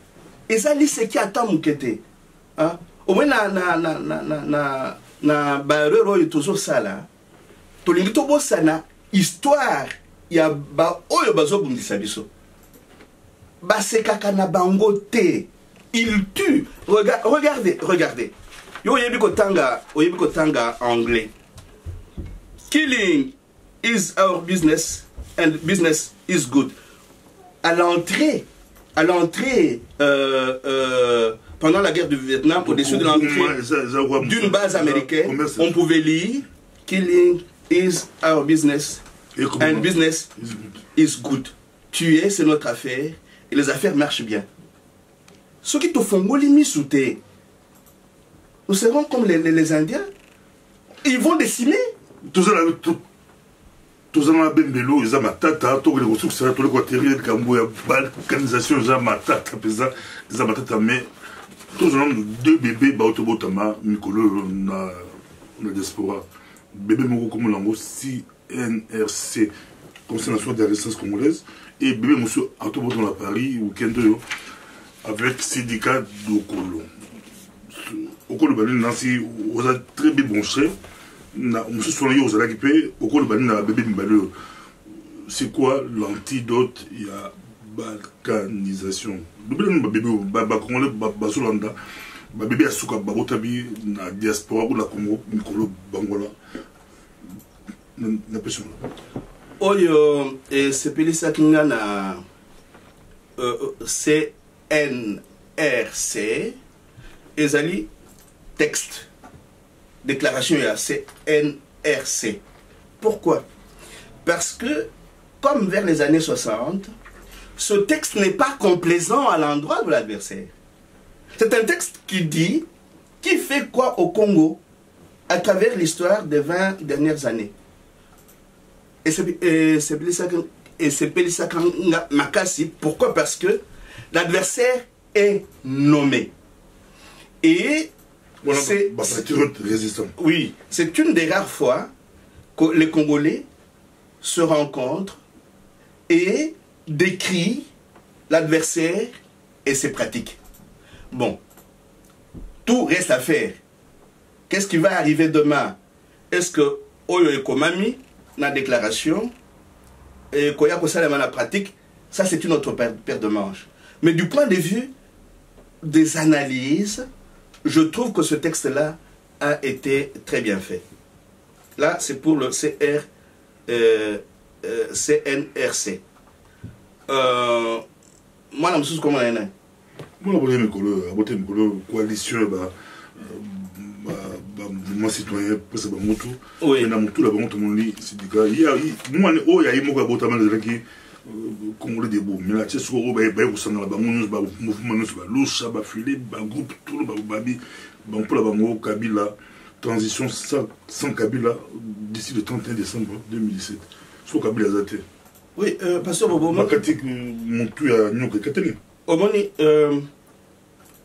Ezali Seki Atam Mukete, Omoni na Barero Yotozo Sala, Tolingi Tobo Sana, histoire. Il y a oyo bazo bundisa biso basekaka na bango te, il tue. Regardez yo yebi kotanga anglais, killing is our business and business is good. À l'entrée, pendant la guerre du Vietnam, au-dessus de l'entrée d'une base américaine, on pouvait lire Killing is our business and business is good. Tuer, c'est notre affaire et les affaires marchent bien. Ceux qui te font souter, nous serons comme les Indiens. Ils vont décimer. Tout ça, Bembelo, ils ont ma tata, tous les ressources, tous les quaterries, les Cambouya, l'organisation, ils ont ma tata, ils ont ma tata, mais tous les deux bébés, Baotobotama, Mikolo, on a diaspora. Bébé Moko comme l'ango, CNRC, Conseil national de la résistance congolaise, et bébé Moussou, Autoboton à Paris, ou Kendo, avec syndicat d'Okolo. Okolo Bani Nancy, on a très bien branché. Monsieur Soigné aux Alakipé, Okolo Bani na bébé Mbaleux. C'est quoi l'antidote? Il y a balkanisation. Bébé Congolais, Basolanda, bébé Asuka, Babotabi, na diaspora ou la Congo, Mikolo Bangola. N'impression. Oyo, et c'est Pélissa Kinga na CNRC, ezali texte, déclaration à CNRC. Pourquoi? Parce que, comme vers les années 60, ce texte n'est pas complaisant à l'endroit de l'adversaire. C'est un texte qui dit qui fait quoi au Congo à travers l'histoire des 20 dernières années. Et c'est Pélissa Kanga Makassi. Pourquoi? Parce que l'adversaire est nommé. Et c'est oui, c'est une des rares fois que les Congolais se rencontrent et décrivent l'adversaire et ses pratiques. Bon, tout reste à faire. Qu'est-ce qui va arriver demain? Est-ce que Oyo Ekomami, la déclaration, et Koya Kosalema la pratique, ça c'est une autre paire de manches. Mais du point de vue des analyses, je trouve que ce texte-là a été très bien fait. Là, c'est pour le CNRC. Moi, je suis comme un moi, je suis une coalition, mouvement citoyen, parce que oui. Mais tout le monde syndicat. Il y a Congolais des beaux, mais là, tu sais, mouvement, groupe, tout le monde, Kabila, transition sans Kabila d'ici le 31 décembre 2017. Soit Kabila Zate. Oui, Pasteur Bobo. Makatik, mon tout à Nyoke Katani. Omoni,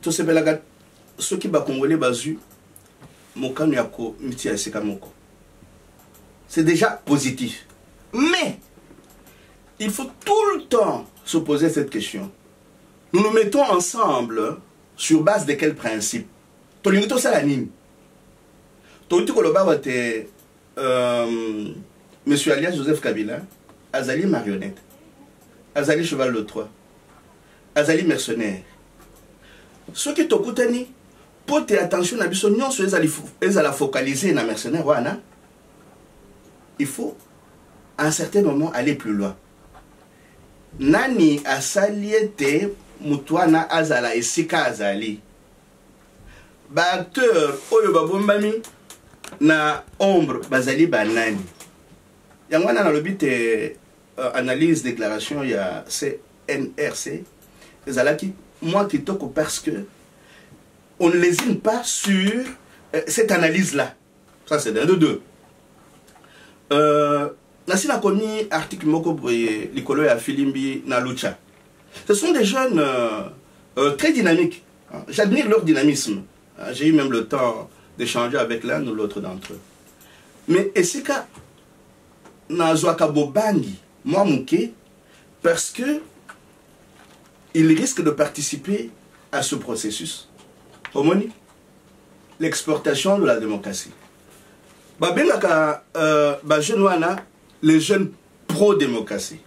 tout ce belagat, ceux qui sont Congolais, basu, c'est déjà positif. Mais, il faut tout le temps se poser cette question. Nous nous mettons ensemble sur base de quels principes? Tolinito Salanine. Tolinito Kolobawate, Monsieur alias Joseph Kabila, Azali marionnette, Azali cheval de Troie, Azali mercenaire. Ceux qui t'occupent, pour te attention à bisognon, ils allaient focaliser na mercenaire, wana. Il faut à un certain moment aller plus loin. Nani asaliete mutwana azala esika azali. Ba acteur oyo babombami na ombre bazali banani. Yangwana na lobite analyse déclaration ya CNRC ezalaki moi qui toko parce que on ne lésine pas sur cette analyse-là. Ça, c'est d'un de deux. Nasina Komi, article Moko Boye, Likolo et Filimbi, Nalucha. Ce sont des jeunes très dynamiques. J'admire leur dynamisme. J'ai eu même le temps d'échanger avec l'un ou l'autre d'entre eux. Mais Esika Nazwaka Bobangi, moi Mouké, parce que il risque de participer à ce processus. Homoni, l'exportation de la démocratie. Les jeunes pro-démocratie.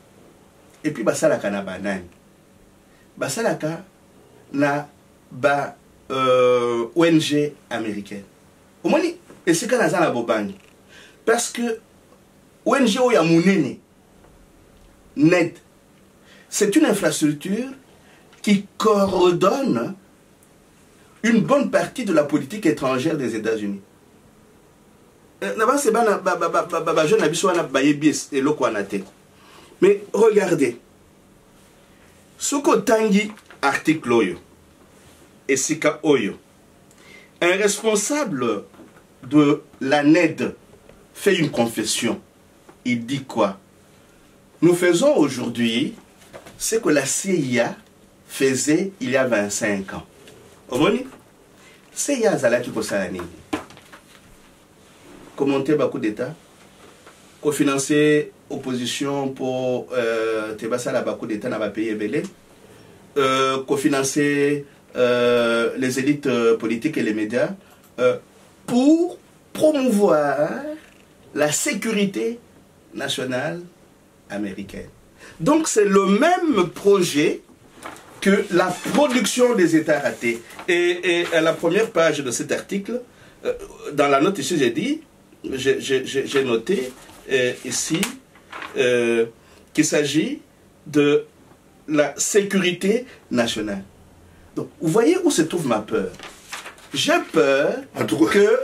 Et puis, basalaka na banane. Basalaka na ONG américaine. Homoni, et c'est quand na bobangi. Parce que ONG oyo ya munene NED, c'est une infrastructure qui coordonne une bonne partie de la politique étrangère des États-Unis. Mais regardez, ce que tangi article oyo et sika oyo, un responsable de la NED fait une confession. Il dit quoi? Nous faisons aujourd'hui ce que la CIA faisait il y a 25 ans. Omoni? CIA zalaki kosala nini? Commenter beaucoup d'État, cofinancer opposition pour Tebasala beaucoup d'État dans le pays belé, cofinancer les élites politiques et les médias pour promouvoir la sécurité nationale américaine. Donc c'est le même projet que la production des États ratés. Et à la première page de cet article, dans la note ici, j'ai noté ici qu'il s'agit de la sécurité nationale. Donc, vous voyez où se trouve ma peur? J'ai peur que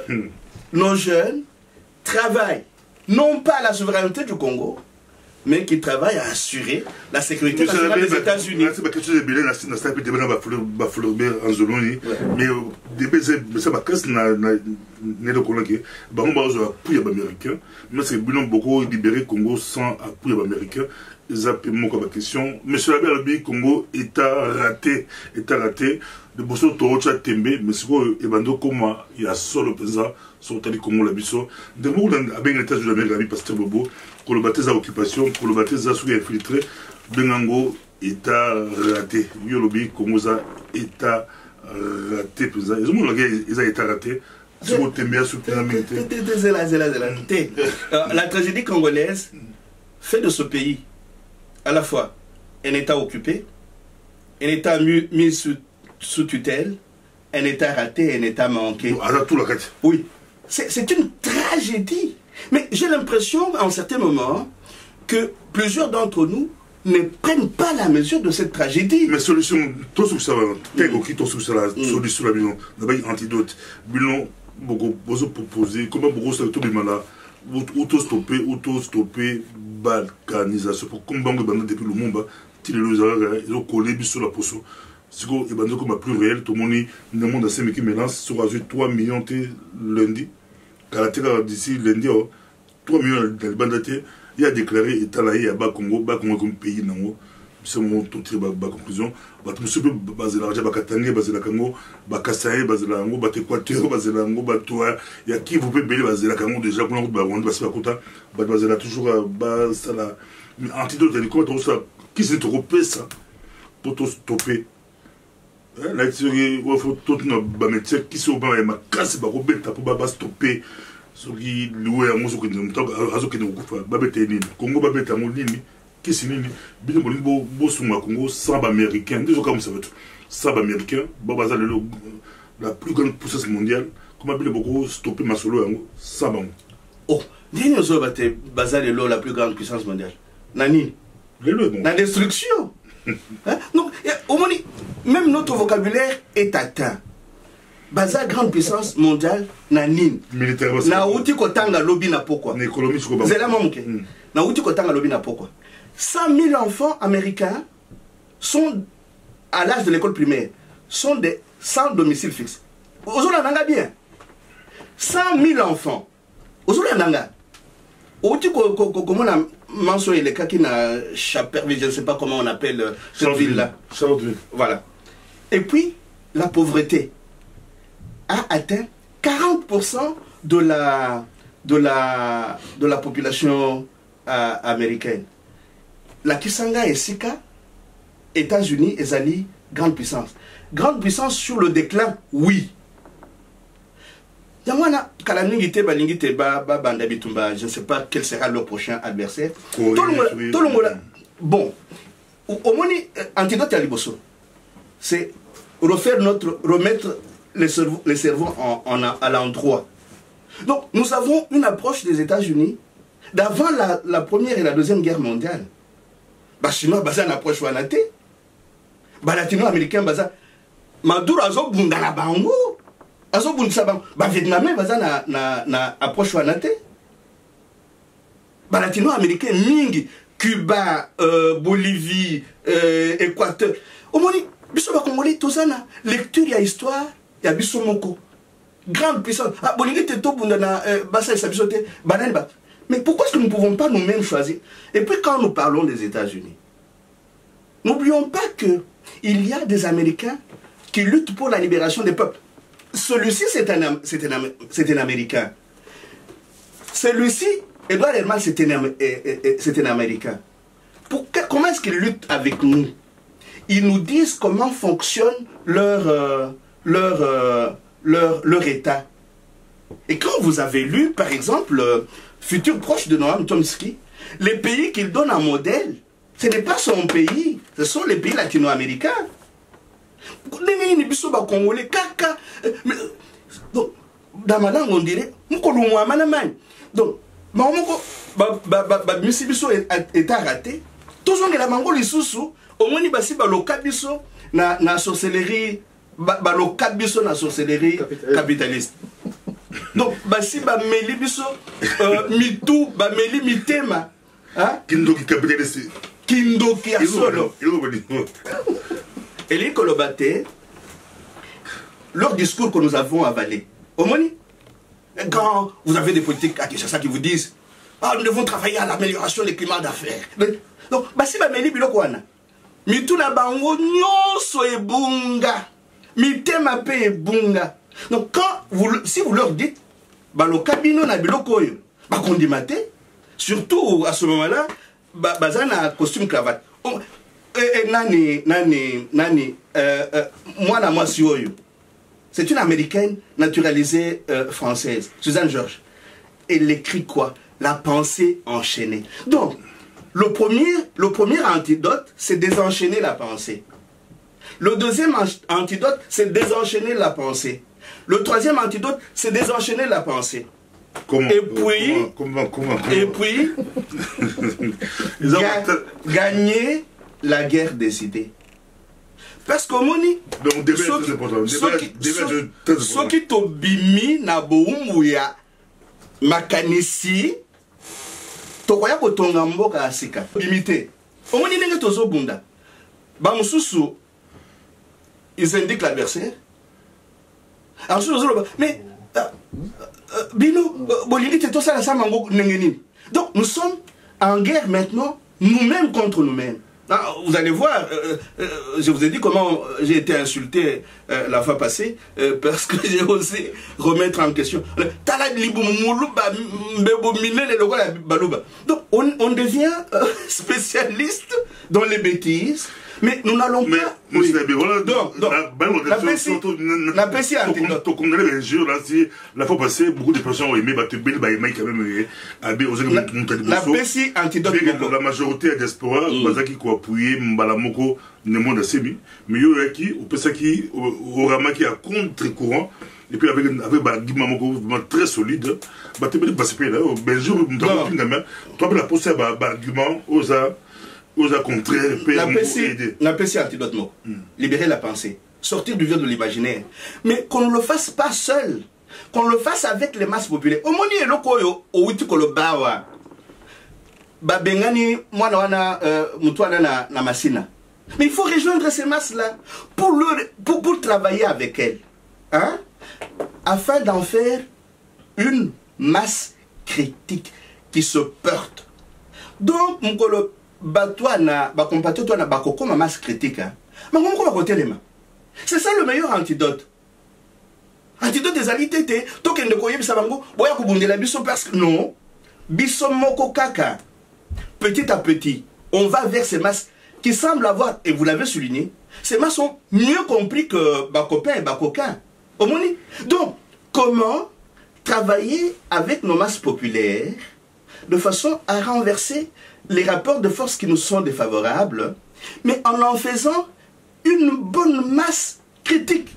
nos jeunes travaillent, non pas à la souveraineté du Congo, mais qui travaillent à assurer la sécurité nationale des États-Unis. Mais c'est beaucoup libéré Congo sans appui américain. Ils appellent mon comme question. Monsieur Labi Congo État raté. De Bosso Torocha Tembe, mais c'est quoi Ebando comme il y a solo pesa sur Tali Congo la biso. De mots avec l'État de l'Amérique, Pasteur Bobo, pour le baptême à occupation, pour le baptême à sous infiltré, Bengango État raté. Yolobi Congo État raté pesa. Ils ont ils ont été ratés. La tragédie congolaise fait de ce pays à la fois un État occupé, un État mis sous tutelle, un État raté, un État manqué. Oui, c'est une tragédie. Mais j'ai l'impression, à un certain moment, que plusieurs d'entre nous ne prennent pas la mesure de cette tragédie. Mais solution, tout ce que ça va, tout ce que ça va, solution, d'abord antidote, bilan, beaucoup proposer, comment beaucoup ça tout le monde là, auto-stopper, balkanisation, pour combattre depuis le monde, ils ont collé sur la potion. C'est que les bandes comme plus réel, tout le monde a ces mecs qui mélangent, sur 3 millions lundi, d'ici lundi, 3 millions de bandes, il a déclaré État là, il y a Congo comme pays, non? C'est mon tout conclusion. Monsieur peut baser l'argent, Bakatangé, baser la Congo, Bakassaye, baser la Congo, Batéquateur, baser la Congo, Batoa. Il y a qui vous peut payer baser la Congo déjà, qu'on a baser la Kota, baser la toujours baser la. Mais antidote, il y a des comptes, ça. Qui s'est trompé ça? Pour tout stopper. Là, il faut tout nos métiers qui sont pas ma casse, pour stopper. Ce qui loué à moi, ce qui nous Congo, Babeta, Moulini. Qui c'est nini bien bon son Congo sans américain déjà comme ça va être sans américain la plus grande puissance mondiale comment bien beaucoup stopper ma solo ça bon oh dis-nous ça va te baser la plus grande puissance mondiale nani la destruction donc au moins même notre vocabulaire est atteint baza grande puissance mondiale nani militaire na uti kotanga lobby na pourquoi économie c'est la même na uti kotanga lobby na pourquoi 100 000 enfants américains sont à l'âge de l'école primaire, sont sans domicile fixe. Aujourd'hui, on a bien. 100 000 enfants. Aujourd'hui, on a. Comment on a mentionné les cas qui n'a Chaperville, je ne sais pas comment on appelle cette ville-là. Voilà. Et puis, la pauvreté a atteint 40% de la population américaine. La Kisanga et Sika, États-Unis et Zali, grande puissance. Grande puissance sur le déclin, oui. Je ne sais pas quel sera leur prochain adversaire. Bon, au moins, antidote à Liboso, c'est remettre les cerveaux à l'endroit. Donc, nous avons une approche des États-Unis d'avant la première et la deuxième guerre mondiale, les Chinois baza na approche wanate, les Latino-américains baza Maduro azo bunda na bango, azo bunda bango, les Vietnamiens baza na approche wanate, les Latino-américains mingi, Cuba, Bolivie, Équateur. Au moins, biso ba Congolais tozana lecture ya histoire ya biso moko. Grande puissance. Ah, bolingi te to bunda na basa sa biso te banane ba. Mais pourquoi est-ce que nous ne pouvons pas nous-mêmes choisir? Et puis quand nous parlons des États-Unis, n'oublions pas que il y a des Américains qui luttent pour la libération des peuples. Celui-ci, c'est un Américain. Celui-ci, Edouard Herman, c'est un Américain. Comment est-ce qu'ils luttent avec nous? Ils nous disent comment fonctionne leur État. Et quand vous avez lu, par exemple, futur proche de Noam Chomsky, les pays qu'il donne en modèle, ce n'est pas son pays, ce sont les pays latino-américains. Congolais, kaka. Donc, dans ma langue, on dirait, donc, Misibiso est raté. Tout le monde a mango les sous, au moins, il y a locabiso na sorcellerie, locabiso na sorcellerie capitaliste. Donc, basi ba meli biso, mitou, ba meli mitema. Kindoki capitaliste. Kindoki a solo. Elie Kolobate, leur discours que nous avons avalé, au moins, quand vous avez des politiques à Kinshasa qui vous disent nous devons travailler à l'amélioration des climats d'affaires. Donc, basi ba meli biloko wana. Mitou na bango nyonso ebunga. Mitema pe ebunga. Donc, si vous leur dites, le cabino na biloko yo, kondimate, surtout à ce moment-là, bazana costume cravate. C'est une américaine naturalisée française, Suzanne Georges. Elle écrit quoi? La pensée enchaînée. Donc, le premier antidote, c'est désenchaîner la pensée. Le deuxième antidote, c'est désenchaîner la pensée. Le troisième antidote, c'est désenchaîner la pensée. Comment? Et puis gagner la guerre des idées. Parce que moni, ceux qui tobimi na boumuya makanisi tokoya kotonga mboka asika limité. Omoni ndenge tozo bunda. Ba mususu ils indiquent l'adversaire. Mais Bino, donc nous sommes en guerre maintenant, nous-mêmes contre nous-mêmes. Vous allez voir, je vous ai dit comment j'ai été insulté la fois passée, parce que j'ai osé remettre en question. Donc on devient spécialiste dans les bêtises. Mais nous n'allons pas. Oui. Donc, la PCI antidote. La fois passée, beaucoup de personnes ont aimé, quand même, la PCI antidote. La majorité à diaspora, Bazaki qui a appuyé Mbalamoko, Nemonda Semi, mais il y a qui, au Pesaki, au Ramaki à contre-courant, et puis avec Guimamoko très solide, ben jour, toi, la posée à argument aux contraire, la PCI antidote, libérer la pensée, sortir du vieux de l'imaginaire, mais qu'on ne le fasse pas seul, qu'on le fasse avec les masses populaires. Au moment où l'oko au witi kolobawa, babengani mwana wana mutwana na masina. Mais il faut rejoindre ces masses-là pour travailler avec elles, hein, afin d'en faire une masse critique qui se porte. Donc, mukolo batouana, compatriotes bakoko ma masse critique. C'est ça le meilleur antidote. Antidote des alités, token de koyeb sabango, boya kubunde la biso parce que non, biso moko kaka. Petit à petit, on va vers ces masses qui semblent avoir, et vous l'avez souligné, ces masses sont mieux compris que Bakopin et Bakokin. Donc, comment travailler avec nos masses populaires de façon à renverser les rapports de force qui nous sont défavorables, mais en faisant une bonne masse critique.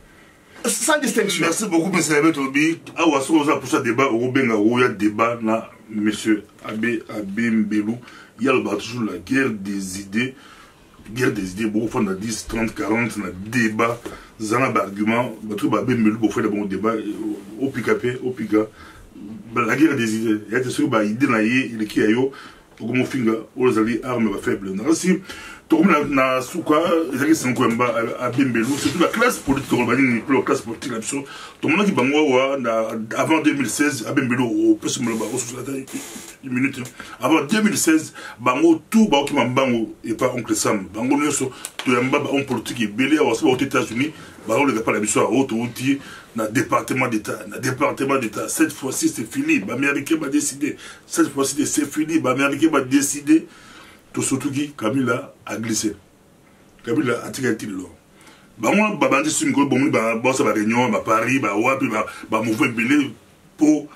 sans distinction. Merci beaucoup, M. Abbé Tobi. Ah, ouais, pour ça débat, il y a débat, là, M. Abbé Mbelou. Il y a toujours la guerre des idées. Guerre des idées, beaucoup font 10, 30, 40, na débat, zana argument, battu Abbé Mbelou, beaucoup de bon débat, au picapé, au pica. La guerre des idées, il y a des choses, idées naïe, il est yo, au gros finger, aux alliés armes faibles. Ainsi, tout le monde na souka, ils sont quoi, Abbé Mbelou, c'est toute la classe politique, la classe politique, tout le monde qui va avant 2016, Abbé Mbelou, au peu se me le barreau sur la taille, une minute. Avant 2016, bango tout bango qui m'a bango et pas oncle Sam. Bango ne so to yamba on politique est belé aux États-Unis. Bango le pas la mission à haute outil na département d'État. Cette fois-ci c'est fini. Américain va décider. Cette fois-ci c'est fini. Américain va décider. Tout surtout qui Kamila a glissé. Kamila a tiré le long. Bango babandi single bon ça va réunion à Paris wapi mouvement belé pour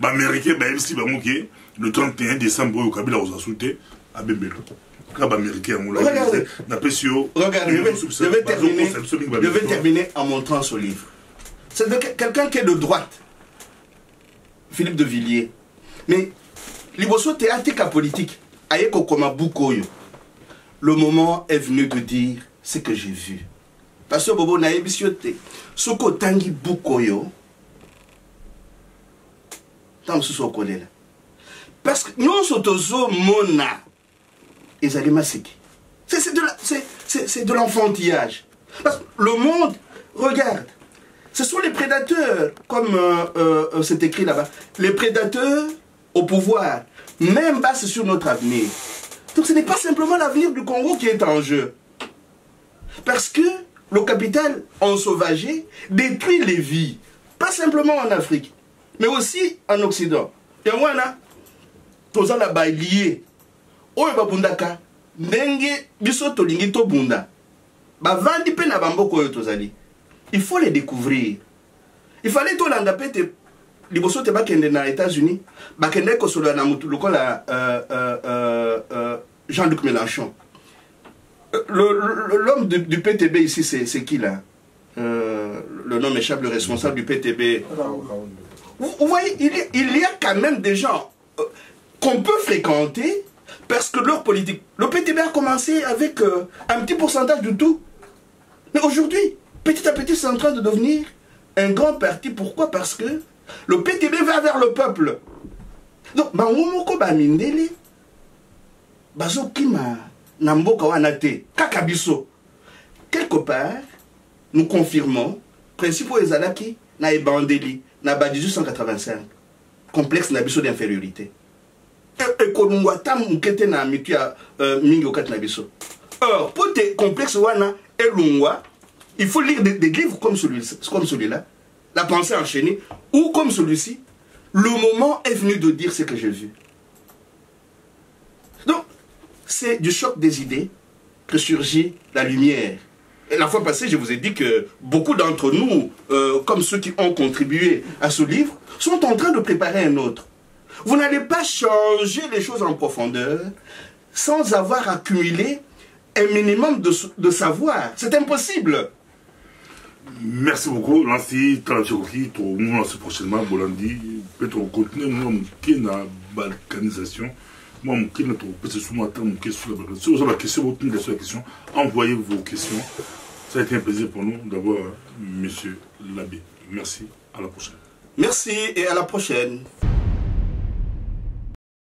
Américain même si bango qui le 31 décembre, au Kabila aux insultés à Bembelo. Regardez, je vais terminer en montrant ce livre. C'est de quelqu'un qui est de droite, Philippe de Villiers. Mais, Liboso théâtre politique, Ayeko Komabukoyo, le moment est venu de dire ce que j'ai vu. Parce que Bobo Naebisiote, Soko Tangi Bukoyo, tant que ce soit là. Parce que nous sommes mona. Ils allaient masquer. C'est de l'enfantillage. Parce que le monde, regarde, ce sont les prédateurs, comme c'est écrit là-bas. Les prédateurs au pouvoir, même basent sur notre avenir. Donc ce n'est pas simplement l'avenir du Congo qui est en jeu. Parce que le capital ensauvagé détruit les vies. Pas simplement en Afrique, mais aussi en Occident. Et moi, là, toza la bailier oyo babundaka ndenge biso tolingi to bunda bavandi pe na bamboko oyo tozali. Il faut les découvrir. Il fallait to landa pete liboso te bakende na États-Unis bakende ko solo na mutu lokola Jean-Luc Mélenchon. L'homme du PTB ici c'est qui là? Le nom m'échappe, le responsable du PTB. Vous voyez, il y a quand même des gens qu'on peut fréquenter parce que leur politique... Le PTB a commencé avec un petit pourcentage du tout. Mais aujourd'hui, petit à petit, c'est en train de devenir un grand parti. Pourquoi? Parce que le PTB va vers le peuple. Donc, Bangomoko Bamindele, Bazokima, Namboka Wanate, Kakabiso. Quelque part, nous confirmons, principaux Ezalaki, na Ebandeli, na 1885, complexe Nabiso d'infériorité. Et Kolungwata Mukete na Mitua Mingokat Nabiso. Or, pour tes complexes Wana et Lungwa, il faut lire des livres comme celui-là, La pensée enchaînée, ou comme celui-ci, le moment est venu de dire ce que j'ai vu. Donc, c'est du choc des idées que surgit la lumière. Et la fois passée, je vous ai dit que beaucoup d'entre nous, comme ceux qui ont contribué à ce livre, sont en train de préparer un autre. Vous n'allez pas changer les choses en profondeur sans avoir accumulé un minimum de savoir. C'est impossible. Merci beaucoup. Nancy, Talachoki, tout le monde prochainement, Bolandi, peut-être continuer la balkanisation. Moi, je vais question. Envoyez vos questions. Ça a été un plaisir pour nous d'avoir Monsieur Labbé. Merci. À la prochaine. Merci et à la prochaine.